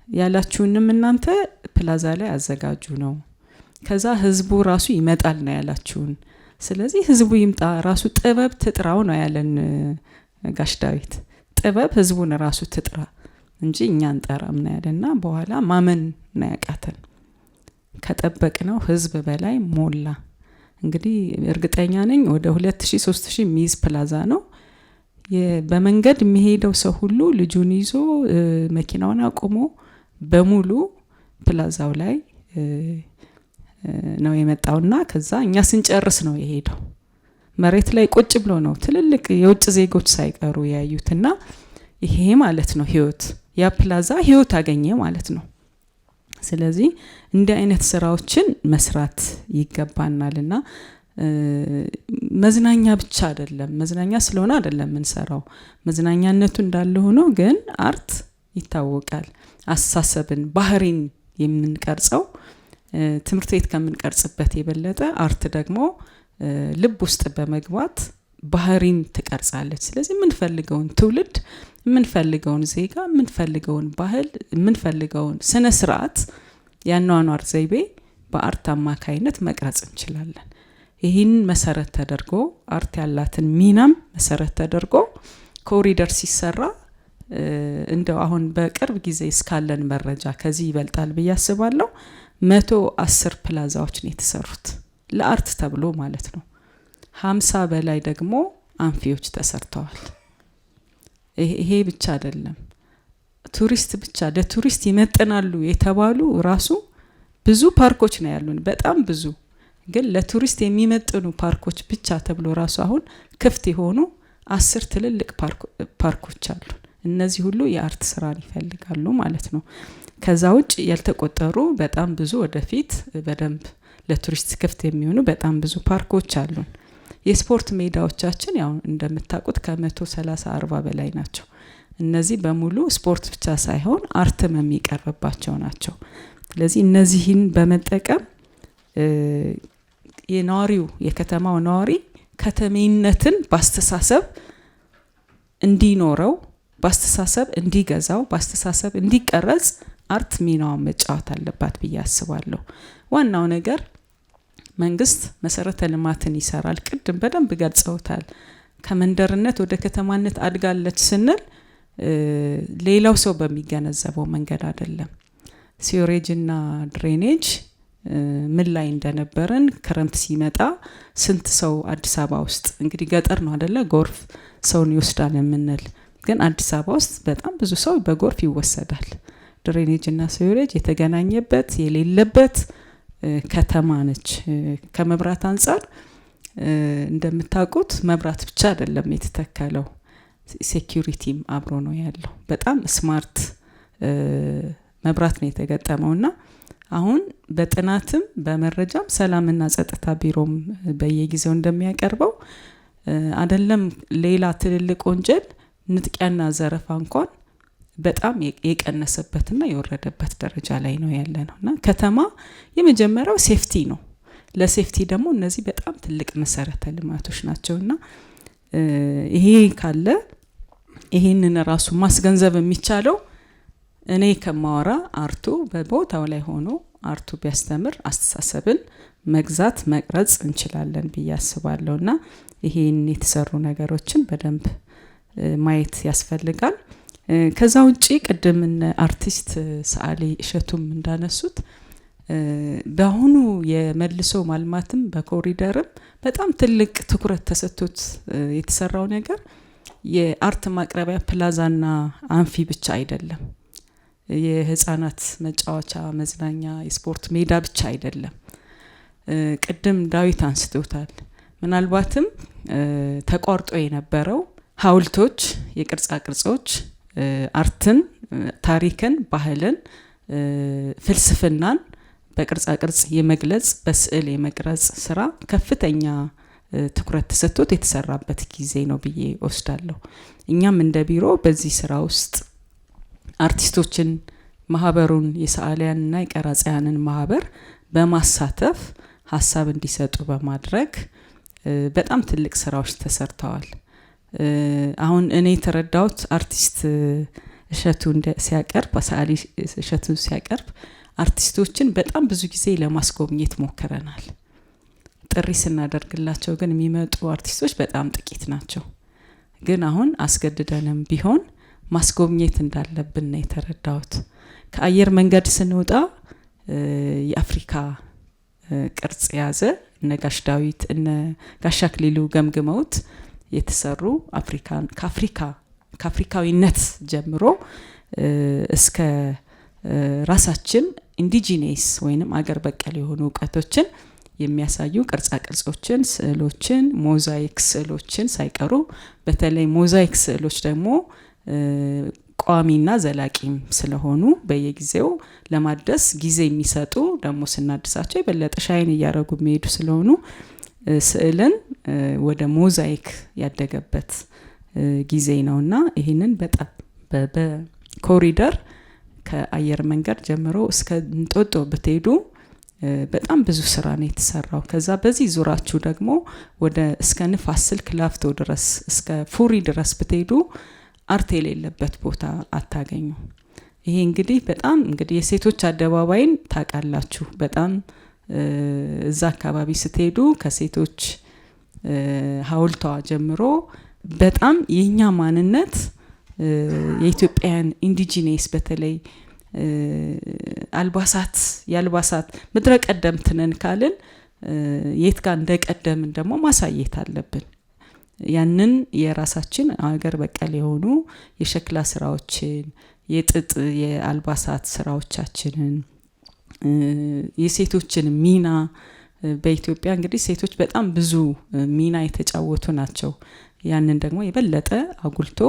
ያላችሁንም እናንተ ፕላዛ ላይ አዘጋጁ ነው። ከዛ ህዝቡ ራሱ ይመጣል ነው ያላችሁን። ስለዚህ ህዝቡ ይምጣ ራሱ ጥበብ ትጥራው ነው ያለን ጋሽ ዳዊት። ጥበብ ህዝቡን ራሱ ትጥራ እንጂ እኛን ጠራም ነው ያለና በኋላ ማመን ነው ያቃተን። ከጠበቅነው ህዝብ በላይ ሞላ። እንግዲህ እርግጠኛ ነኝ ወደ 2000 3000 ሚዝ ፕላዛ ነው። በመንገድ የሚሄደው ሰው ሁሉ ልጁን ይዞ መኪናውን አቆሞ በሙሉ ፕላዛው ላይ ነው የመጣውና ከዛ እኛ ስንጨርስ ነው የሄደው። መሬት ላይ ቁጭ ብሎ ነው ትልልቅ የውጭ ዜጎች ሳይቀሩ ያዩትና ይሄ ማለት ነው ህይወት። ያ ፕላዛ ህይወት አገኘ ማለት ነው። ስለዚህ እንዲህ አይነት ስራዎችን መስራት ይገባናልና መዝናኛ ብቻ አይደለም። መዝናኛ ስለሆነ አይደለም እንሰራው። መዝናኛነቱ እንዳለ ሆኖ ግን አርት ይታወቃል። አስተሳሰብን ባህሪን የምንቀርጸው ትምህርት ቤት ከምንቀርጽበት የበለጠ አርት ደግሞ ልብ ውስጥ በመግባት ባህሪን ትቀርጻለች። ስለዚህ የምንፈልገውን ትውልድ፣ የምንፈልገውን ዜጋ፣ የምንፈልገውን ባህል፣ የምንፈልገውን ስነ ስርዓት ያኗኗር ዘይቤ በአርት አማካይነት መቅረጽ እንችላለን። ይህን መሰረት ተደርጎ አርት ያላትን ሚናም መሰረት ተደርጎ ኮሪደር ሲሰራ እንደው አሁን በቅርብ ጊዜ እስካለን መረጃ ከዚህ ይበልጣል ብዬ አስባለሁ 110 ፕላዛዎች ነው የተሰሩት ለአርት ተብሎ ማለት ነው። 50 በላይ ደግሞ አንፊዎች ተሰርተዋል። ይሄ ብቻ አይደለም። ቱሪስት ብቻ ለቱሪስት ይመጥናሉ የተባሉ ራሱ ብዙ ፓርኮች ነው ያሉን፣ በጣም ብዙ። ግን ለቱሪስት የሚመጥኑ ፓርኮች ብቻ ተብሎ ራሱ አሁን ክፍት የሆኑ 10 ትልልቅ ፓርኮች አሉ። እነዚህ ሁሉ የአርት ስራን ይፈልጋሉ ማለት ነው። ከዛ ውጭ ያልተቆጠሩ በጣም ብዙ ወደፊት በደንብ ለቱሪስት ክፍት የሚሆኑ በጣም ብዙ ፓርኮች አሉ። የስፖርት ሜዳዎቻችን ያው እንደምታውቁት ከ130 40 በላይ ናቸው። እነዚህ በሙሉ ስፖርት ብቻ ሳይሆን አርትም የሚቀርብባቸው ናቸው። ስለዚህ እነዚህን በመጠቀም የነዋሪው የከተማው ነዋሪ ከተሜነትን ባስተሳሰብ እንዲኖረው፣ ባስተሳሰብ እንዲገዛው፣ ባስተሳሰብ እንዲቀረጽ አርት ሚናውን መጫወት አለባት ብዬ አስባለሁ። ዋናው ነገር መንግስት መሰረተ ልማትን ይሰራል። ቅድም በደንብ ገልጸውታል። ከመንደርነት ወደ ከተማነት አድጋለች ስንል ሌላው ሰው በሚገነዘበው መንገድ አይደለም። ሲወሬጅና ድሬኔጅ ምን ላይ እንደነበረን ክረምት ሲመጣ ስንት ሰው አዲስ አበባ ውስጥ እንግዲህ ገጠር ነው አይደለ ጎርፍ ሰውን ይወስዳል የምንል፣ ግን አዲስ አበባ ውስጥ በጣም ብዙ ሰው በጎርፍ ይወሰዳል። ድሬኔጅና ሲወሬጅ የተገናኘበት የሌለበት ከተማ ነች። ከመብራት አንጻር እንደምታውቁት መብራት ብቻ አይደለም የተተከለው፣ ሴኩሪቲም አብሮ ነው ያለው። በጣም ስማርት መብራት ነው የተገጠመውና አሁን በጥናትም በመረጃም ሰላምና ጸጥታ ቢሮም በየጊዜው እንደሚያቀርበው አይደለም ሌላ ትልልቅ ወንጀል ንጥቂያና ዘረፋ እንኳን በጣም የቀነሰበትና የወረደበት ደረጃ ላይ ነው ያለነውና ከተማ የመጀመሪያው ሴፍቲ ነው። ለሴፍቲ ደግሞ እነዚህ በጣም ትልቅ መሰረተ ልማቶች ናቸውና ይሄ ካለ ይሄንን ራሱ ማስገንዘብ የሚቻለው እኔ ከማወራ አርቱ በቦታው ላይ ሆኖ አርቱ ቢያስተምር አስተሳሰብን መግዛት መቅረጽ እንችላለን ብዬ አስባለሁና ይሄን የተሰሩ ነገሮችን በደንብ ማየት ያስፈልጋል። ከዛ ውጪ ቅድም አርቲስት ሰዓሊ እሸቱም እንዳነሱት በአሁኑ የመልሶ ማልማትም በኮሪደርም በጣም ትልቅ ትኩረት ተሰጥቶት የተሰራው ነገር የአርት ማቅረቢያ ፕላዛና አንፊ ብቻ አይደለም። የህፃናት መጫወቻ መዝናኛ የስፖርት ሜዳ ብቻ አይደለም። ቅድም ዳዊት አንስቶታል። ምናልባትም ተቋርጦ የነበረው ሐውልቶች፣ የቅርጻ ቅርጾች አርትን፣ ታሪክን፣ ባህልን፣ ፍልስፍናን በቅርጻ ቅርጽ የመግለጽ በስዕል የመቅረጽ ስራ ከፍተኛ ትኩረት ተሰጥቶት የተሰራበት ጊዜ ነው ብዬ ወስዳለሁ። እኛም እንደ ቢሮ በዚህ ስራ ውስጥ አርቲስቶችን ማህበሩን የሰዓሊያንና የቀራጺያንን ማህበር በማሳተፍ ሀሳብ እንዲሰጡ በማድረግ በጣም ትልቅ ስራዎች ተሰርተዋል። አሁን እኔ የተረዳሁት አርቲስት እሸቱ ሲያቀርብ ሰዓሊ እሸቱ ሲያቀርብ አርቲስቶችን በጣም ብዙ ጊዜ ለማስጎብኘት ሞክረናል። ጥሪ ስናደርግላቸው ግን የሚመጡ አርቲስቶች በጣም ጥቂት ናቸው። ግን አሁን አስገድደንም ቢሆን ማስጎብኘት እንዳለብን ነው የተረዳሁት። ከአየር መንገድ ስንወጣ የአፍሪካ ቅርጽ ያዘ እነ ጋሽ ዳዊት እነ ጋሽ አክሊሉ ገምግመውት የተሰሩ ከአፍሪካዊነት ጀምሮ እስከ ራሳችን ኢንዲጂነስ ወይንም አገር በቀል የሆኑ እውቀቶችን የሚያሳዩ ቅርጻ ቅርጾችን፣ ስዕሎችን፣ ሞዛይክ ስዕሎችን ሳይቀሩ በተለይ ሞዛይክ ስዕሎች ደግሞ ቋሚና ዘላቂም ስለሆኑ በየጊዜው ለማደስ ጊዜ የሚሰጡ ደግሞ ስናድሳቸው የበለጠ ሻይን እያደረጉ የሚሄዱ ስለሆኑ ስዕልን ወደ ሞዛይክ ያደገበት ጊዜ ነውና ይህንን በጣም በኮሪደር ከአየር መንገድ ጀምሮ እስከ እንጦጦ ብትሄዱ በጣም ብዙ ስራ ነው የተሰራው። ከዛ በዚህ ዙራችሁ ደግሞ ወደ እስከ ንፋስ ስልክ ላፍቶ ድረስ እስከ ፉሪ ድረስ ብትሄዱ አርት የሌለበት ቦታ አታገኙ። ይሄ እንግዲህ በጣም እንግዲህ የሴቶች አደባባይን ታውቃላችሁ። በጣም እዛ አካባቢ ስትሄዱ ከሴቶች ሐውልቷ ጀምሮ በጣም የኛ ማንነት የኢትዮጵያን ኢንዲጂነስ በተለይ የአልባሳት ምድረ ቀደምትነን ካልን የት ጋር እንደቀደምን ደግሞ ማሳየት አለብን። ያንን የራሳችን አገር በቀል የሆኑ የሸክላ ስራዎችን፣ የጥጥ የአልባሳት ስራዎቻችንን፣ የሴቶችን ሚና በኢትዮጵያ እንግዲህ ሴቶች በጣም ብዙ ሚና የተጫወቱ ናቸው። ያንን ደግሞ የበለጠ አጉልቶ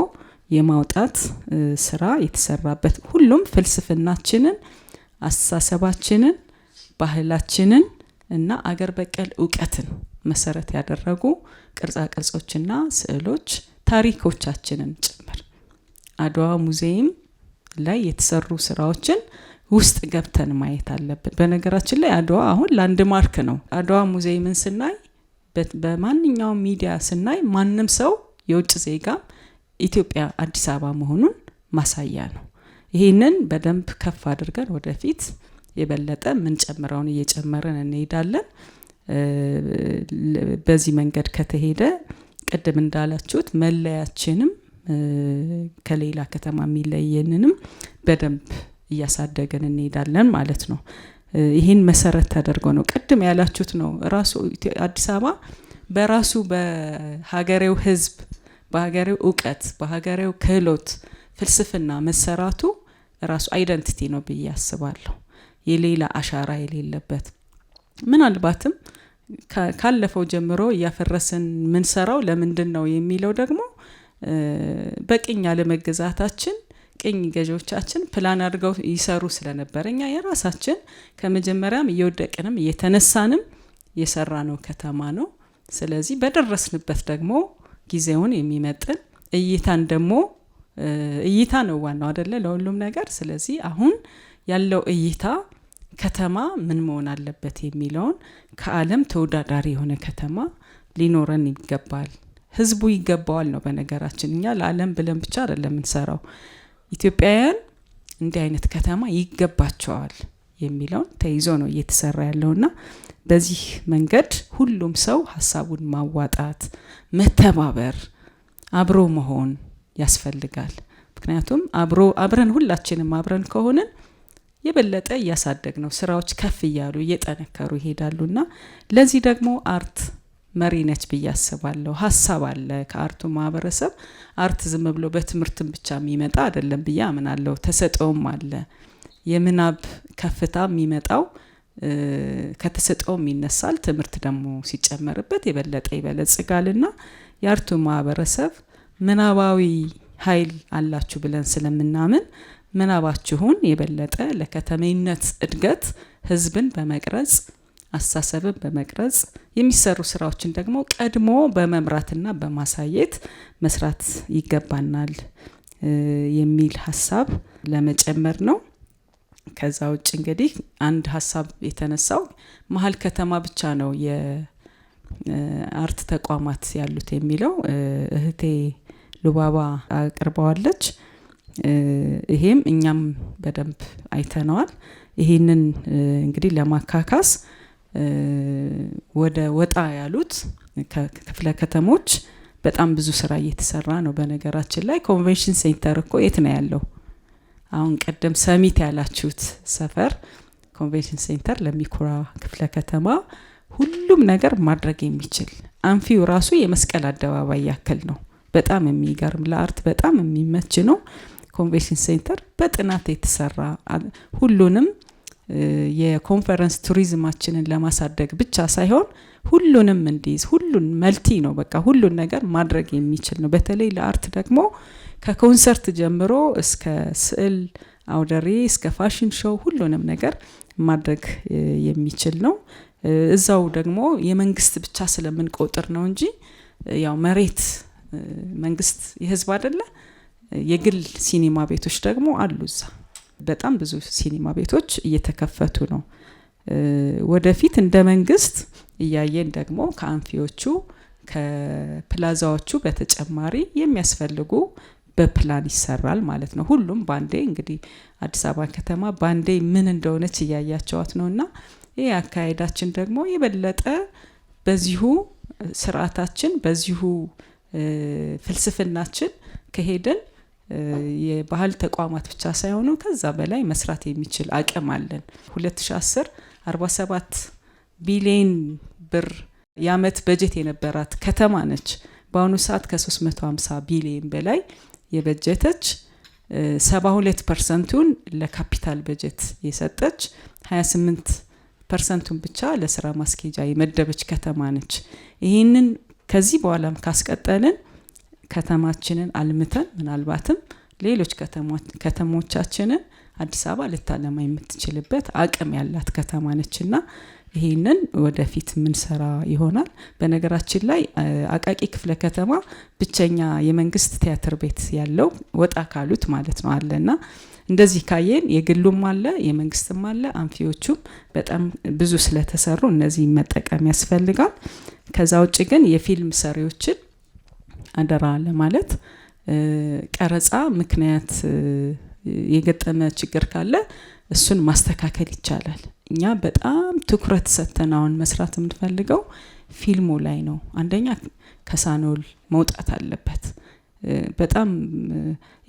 የማውጣት ስራ የተሰራበት ሁሉም ፍልስፍናችንን፣ አስተሳሰባችንን፣ ባህላችንን እና አገር በቀል እውቀትን መሰረት ያደረጉ ቅርጻ ቅርጾችና ስዕሎች ታሪኮቻችንን ጭምር አድዋ ሙዚየም ላይ የተሰሩ ስራዎችን ውስጥ ገብተን ማየት አለብን። በነገራችን ላይ አድዋ አሁን ላንድማርክ ነው። አድዋ ሙዚየምን ስናይ በማንኛውም ሚዲያ ስናይ ማንም ሰው የውጭ ዜጋ ኢትዮጵያ አዲስ አበባ መሆኑን ማሳያ ነው። ይሄንን በደንብ ከፍ አድርገን ወደፊት የበለጠ ምን ጨምረውን እየጨመረን እንሄዳለን። በዚህ መንገድ ከተሄደ ቅድም እንዳላችሁት መለያችንም ከሌላ ከተማ የሚለየንንም በደንብ እያሳደገን እንሄዳለን ማለት ነው። ይሄን መሰረት ተደርጎ ነው ቅድም ያላችሁት ነው ራሱ አዲስ አበባ በራሱ በሀገሬው ህዝብ በሀገሬው እውቀት በሀገሬው ክህሎት ፍልስፍና መሰራቱ ራሱ አይደንቲቲ ነው ብዬ አስባለሁ። የሌላ አሻራ የሌለበት ምናልባትም ካለፈው ጀምሮ እያፈረስን ምን ሰራው ለምንድን ነው የሚለው ደግሞ በቅኝ አለመገዛታችን ቅኝ ገዢዎቻችን ፕላን አድርገው ይሰሩ ስለነበር እኛ የራሳችን ከመጀመሪያም እየወደቅንም እየተነሳንም የሰራ ነው ከተማ ነው። ስለዚህ በደረስንበት ደግሞ ጊዜውን የሚመጥን እይታን ደግሞ እይታ ነው ዋናው አይደለ ለሁሉም ነገር። ስለዚህ አሁን ያለው እይታ ከተማ ምን መሆን አለበት የሚለውን ከዓለም ተወዳዳሪ የሆነ ከተማ ሊኖረን ይገባል፣ ህዝቡ ይገባዋል ነው። በነገራችን እኛ ለዓለም ብለን ብቻ አይደለም እንሰራው፣ ኢትዮጵያውያን እንዲህ አይነት ከተማ ይገባቸዋል የሚለውን ተይዞ ነው እየተሰራ ያለውና በዚህ መንገድ ሁሉም ሰው ሀሳቡን ማዋጣት፣ መተባበር፣ አብሮ መሆን ያስፈልጋል። ምክንያቱም አብረን ሁላችንም አብረን ከሆነን የበለጠ እያሳደግ ነው ስራዎች ከፍ እያሉ እየጠነከሩ ይሄዳሉና ለዚህ ደግሞ አርት መሪ ነች ብዬ አስባለሁ። ሀሳብ አለ ከአርቱ ማህበረሰብ። አርት ዝም ብሎ በትምህርትም ብቻ የሚመጣ አይደለም ብዬ አምናለሁ። ተሰጥኦም አለ። የምናብ ከፍታ የሚመጣው ከተሰጥኦም ይነሳል። ትምህርት ደግሞ ሲጨመርበት የበለጠ ይበለጽጋልና የአርቱ ማህበረሰብ ምናባዊ ኃይል አላችሁ ብለን ስለምናምን ምናባችሁን የበለጠ ለከተሜነት እድገት ህዝብን በመቅረጽ አስተሳሰብን በመቅረጽ የሚሰሩ ስራዎችን ደግሞ ቀድሞ በመምራትና በማሳየት መስራት ይገባናል የሚል ሀሳብ ለመጨመር ነው። ከዛ ውጭ እንግዲህ አንድ ሀሳብ የተነሳው መሀል ከተማ ብቻ ነው የአርት ተቋማት ያሉት የሚለው እህቴ ሉባባ አቅርበዋለች። ይሄም እኛም በደንብ አይተነዋል። ይሄንን እንግዲህ ለማካካስ ወደ ወጣ ያሉት ክፍለ ከተሞች በጣም ብዙ ስራ እየተሰራ ነው። በነገራችን ላይ ኮንቬንሽን ሴንተር እኮ የት ነው ያለው? አሁን ቀደም ሰሚት ያላችሁት ሰፈር ኮንቬንሽን ሴንተር ለሚኩራ ክፍለ ከተማ ሁሉም ነገር ማድረግ የሚችል አንፊው ራሱ የመስቀል አደባባይ ያክል ነው። በጣም የሚገርም ለአርት በጣም የሚመች ነው። ኮንቬንሽን ሴንተር በጥናት የተሰራ ሁሉንም የኮንፈረንስ ቱሪዝማችንን ለማሳደግ ብቻ ሳይሆን ሁሉንም እንዲይዝ ሁሉን መልቲ ነው። በቃ ሁሉን ነገር ማድረግ የሚችል ነው። በተለይ ለአርት ደግሞ ከኮንሰርት ጀምሮ እስከ ስዕል አውደሪ እስከ ፋሽን ሾው ሁሉንም ነገር ማድረግ የሚችል ነው። እዛው ደግሞ የመንግስት ብቻ ስለምንቆጥር ነው እንጂ ያው መሬት መንግስት የህዝብ አይደለ። የግል ሲኒማ ቤቶች ደግሞ አሉ እዛ። በጣም ብዙ ሲኒማ ቤቶች እየተከፈቱ ነው። ወደፊት እንደ መንግስት እያየን ደግሞ ከአንፊዎቹ ከፕላዛዎቹ በተጨማሪ የሚያስፈልጉ በፕላን ይሰራል ማለት ነው። ሁሉም ባንዴ እንግዲህ አዲስ አበባ ከተማ ባንዴ ምን እንደሆነች እያያቸዋት ነውና ይሄ አካሄዳችን ደግሞ የበለጠ በዚሁ ስርዓታችን በዚሁ ፍልስፍናችን ከሄደን የባህል ተቋማት ብቻ ሳይሆኑ ከዛ በላይ መስራት የሚችል አቅም አለን። 2010 47 ቢሊዮን ብር የአመት በጀት የነበራት ከተማ ነች። በአሁኑ ሰዓት ከ350 ቢሊዮን በላይ የበጀተች 72%ን ለካፒታል በጀት የሰጠች 28%ን ብቻ ለስራ ማስኬጃ የመደበች ከተማ ነች። ይህንን ከዚህ በኋላም ካስቀጠልን ከተማችንን አልምተን ምናልባትም ሌሎች ከተሞቻችንን አዲስ አበባ ልታለማ የምትችልበት አቅም ያላት ከተማ ነችና ይሄንን ወደፊት ምን ሰራ ይሆናል። በነገራችን ላይ አቃቂ ክፍለ ከተማ ብቸኛ የመንግስት ቲያትር ቤት ያለው ወጣ ካሉት ማለት ነው አለና እንደዚህ ካየን የግሉም አለ የመንግስትም አለ። አንፊዎቹም በጣም ብዙ ስለተሰሩ እነዚህ መጠቀም ያስፈልጋል። ከዛ ውጭ ግን የፊልም ሰሪዎችን አደራ ለማለት ቀረጻ ምክንያት የገጠመ ችግር ካለ እሱን ማስተካከል ይቻላል። እኛ በጣም ትኩረት ሰተናውን መስራት የምንፈልገው ፊልሙ ላይ ነው። አንደኛ ከሳኖል መውጣት አለበት። በጣም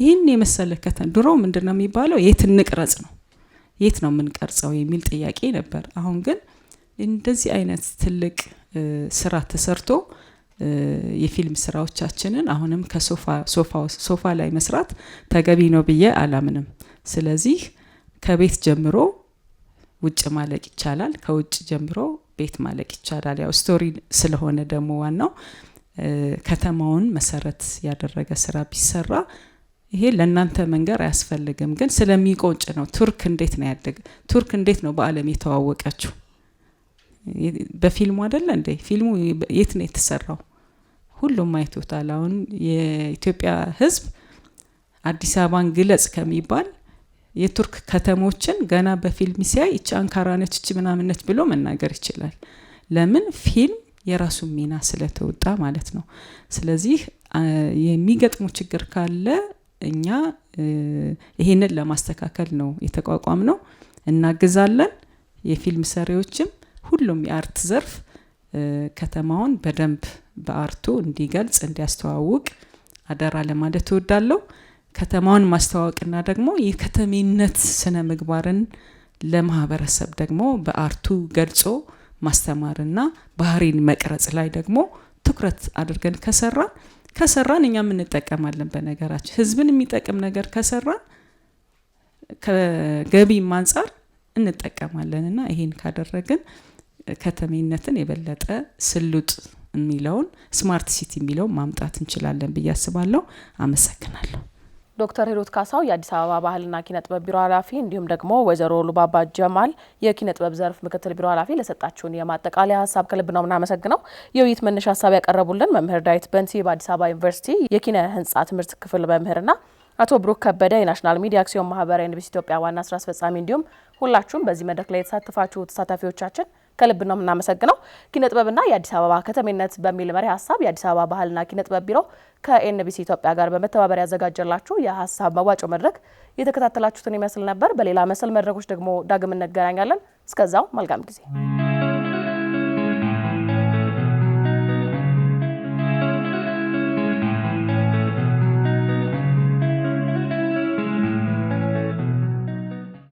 ይህን የመሰለ ድሮ ምንድነው የሚባለው የት እንቅረጽ ነው የት ነው የምንቀርጸው የሚል ጥያቄ ነበር። አሁን ግን እንደዚህ አይነት ትልቅ ስራ ተሰርቶ የፊልም ስራዎቻችንን አሁንም ከሶፋ ላይ መስራት ተገቢ ነው ብዬ አላምንም። ስለዚህ ከቤት ጀምሮ ውጭ ማለቅ ይቻላል፣ ከውጭ ጀምሮ ቤት ማለቅ ይቻላል። ያው ስቶሪ ስለሆነ ደግሞ ዋናው ከተማውን መሰረት ያደረገ ስራ ቢሰራ ይሄ ለእናንተ መንገር አያስፈልግም፣ ግን ስለሚቆጭ ነው። ቱርክ እንዴት ነው ያደገ? ቱርክ እንዴት ነው በዓለም የተዋወቀችው? በፊልሙ አይደለ እንዴ? ፊልሙ የት ነው የተሰራው? ሁሉም አይቶታል። አሁን የኢትዮጵያ ሕዝብ አዲስ አበባን ግለጽ ከሚባል የቱርክ ከተሞችን ገና በፊልም ሲያይ እቺ አንካራ ነች እቺ ምናምን ነች ብሎ መናገር ይችላል። ለምን? ፊልም የራሱ ሚና ስለተወጣ ማለት ነው። ስለዚህ የሚገጥሙ ችግር ካለ እኛ ይሄንን ለማስተካከል ነው የተቋቋም ነው። እናግዛለን። የፊልም ሰሪዎችም ሁሉም የአርት ዘርፍ ከተማውን በደንብ በአርቱ እንዲገልጽ እንዲያስተዋውቅ አደራ ለማለት እወዳለሁ። ከተማውን ማስተዋወቅና ደግሞ የከተሜነት ስነ ምግባርን ለማህበረሰብ ደግሞ በአርቱ ገልጾ ማስተማርና ባህሪን መቅረጽ ላይ ደግሞ ትኩረት አድርገን ከሰራን እኛም እንጠቀማለን። በነገራችን ህዝብን የሚጠቅም ነገር ከሰራን ከገቢም አንፃር እንጠቀማለንና ይሄን ካደረግን ከተሜነትን የበለጠ ስሉጥ የሚለውን ስማርት ሲቲ የሚለውን ማምጣት እንችላለን ብዬ አስባለሁ። አመሰግናለሁ። ዶክተር ሂሩት ካሳው የአዲስ አበባ ባህልና ኪነ ጥበብ ቢሮ ኃላፊ እንዲሁም ደግሞ ወይዘሮ ሉባባ ጀማል የኪነ ጥበብ ዘርፍ ምክትል ቢሮ ኃላፊ ለሰጣችሁን የማጠቃለያ ሀሳብ ከልብ ነው እናመሰግነው። የውይይት መነሻ ሀሳብ ያቀረቡልን መምህር ዳዊት በንቲ በአዲስ አበባ ዩኒቨርሲቲ የኪነ ህንጻ ትምህርት ክፍል መምህርና አቶ ብሩክ ከበደ የናሽናል ሚዲያ አክሲዮን ማህበር ኤንቢሲ ኢትዮጵያ ዋና ስራ አስፈጻሚ እንዲሁም ሁላችሁም በዚህ መድረክ ላይ የተሳተፋችሁ ተሳታፊዎቻችን ከልብ ነው እናመሰግነው። ኪነ ጥበብና የአዲስ አበባ ከተሜነት በሚል መሪ ሀሳብ የአዲስ አበባ ባህልና ኪነ ጥበብ ቢሮ ከኤንቢሲ ኢትዮጵያ ጋር በመተባበር ያዘጋጀላችሁ የሀሳብ መዋጮ መድረክ የተከታተላችሁትን ይመስል ነበር። በሌላ መሰል መድረኮች ደግሞ ዳግም እንገናኛለን። እስከዛው መልካም ጊዜ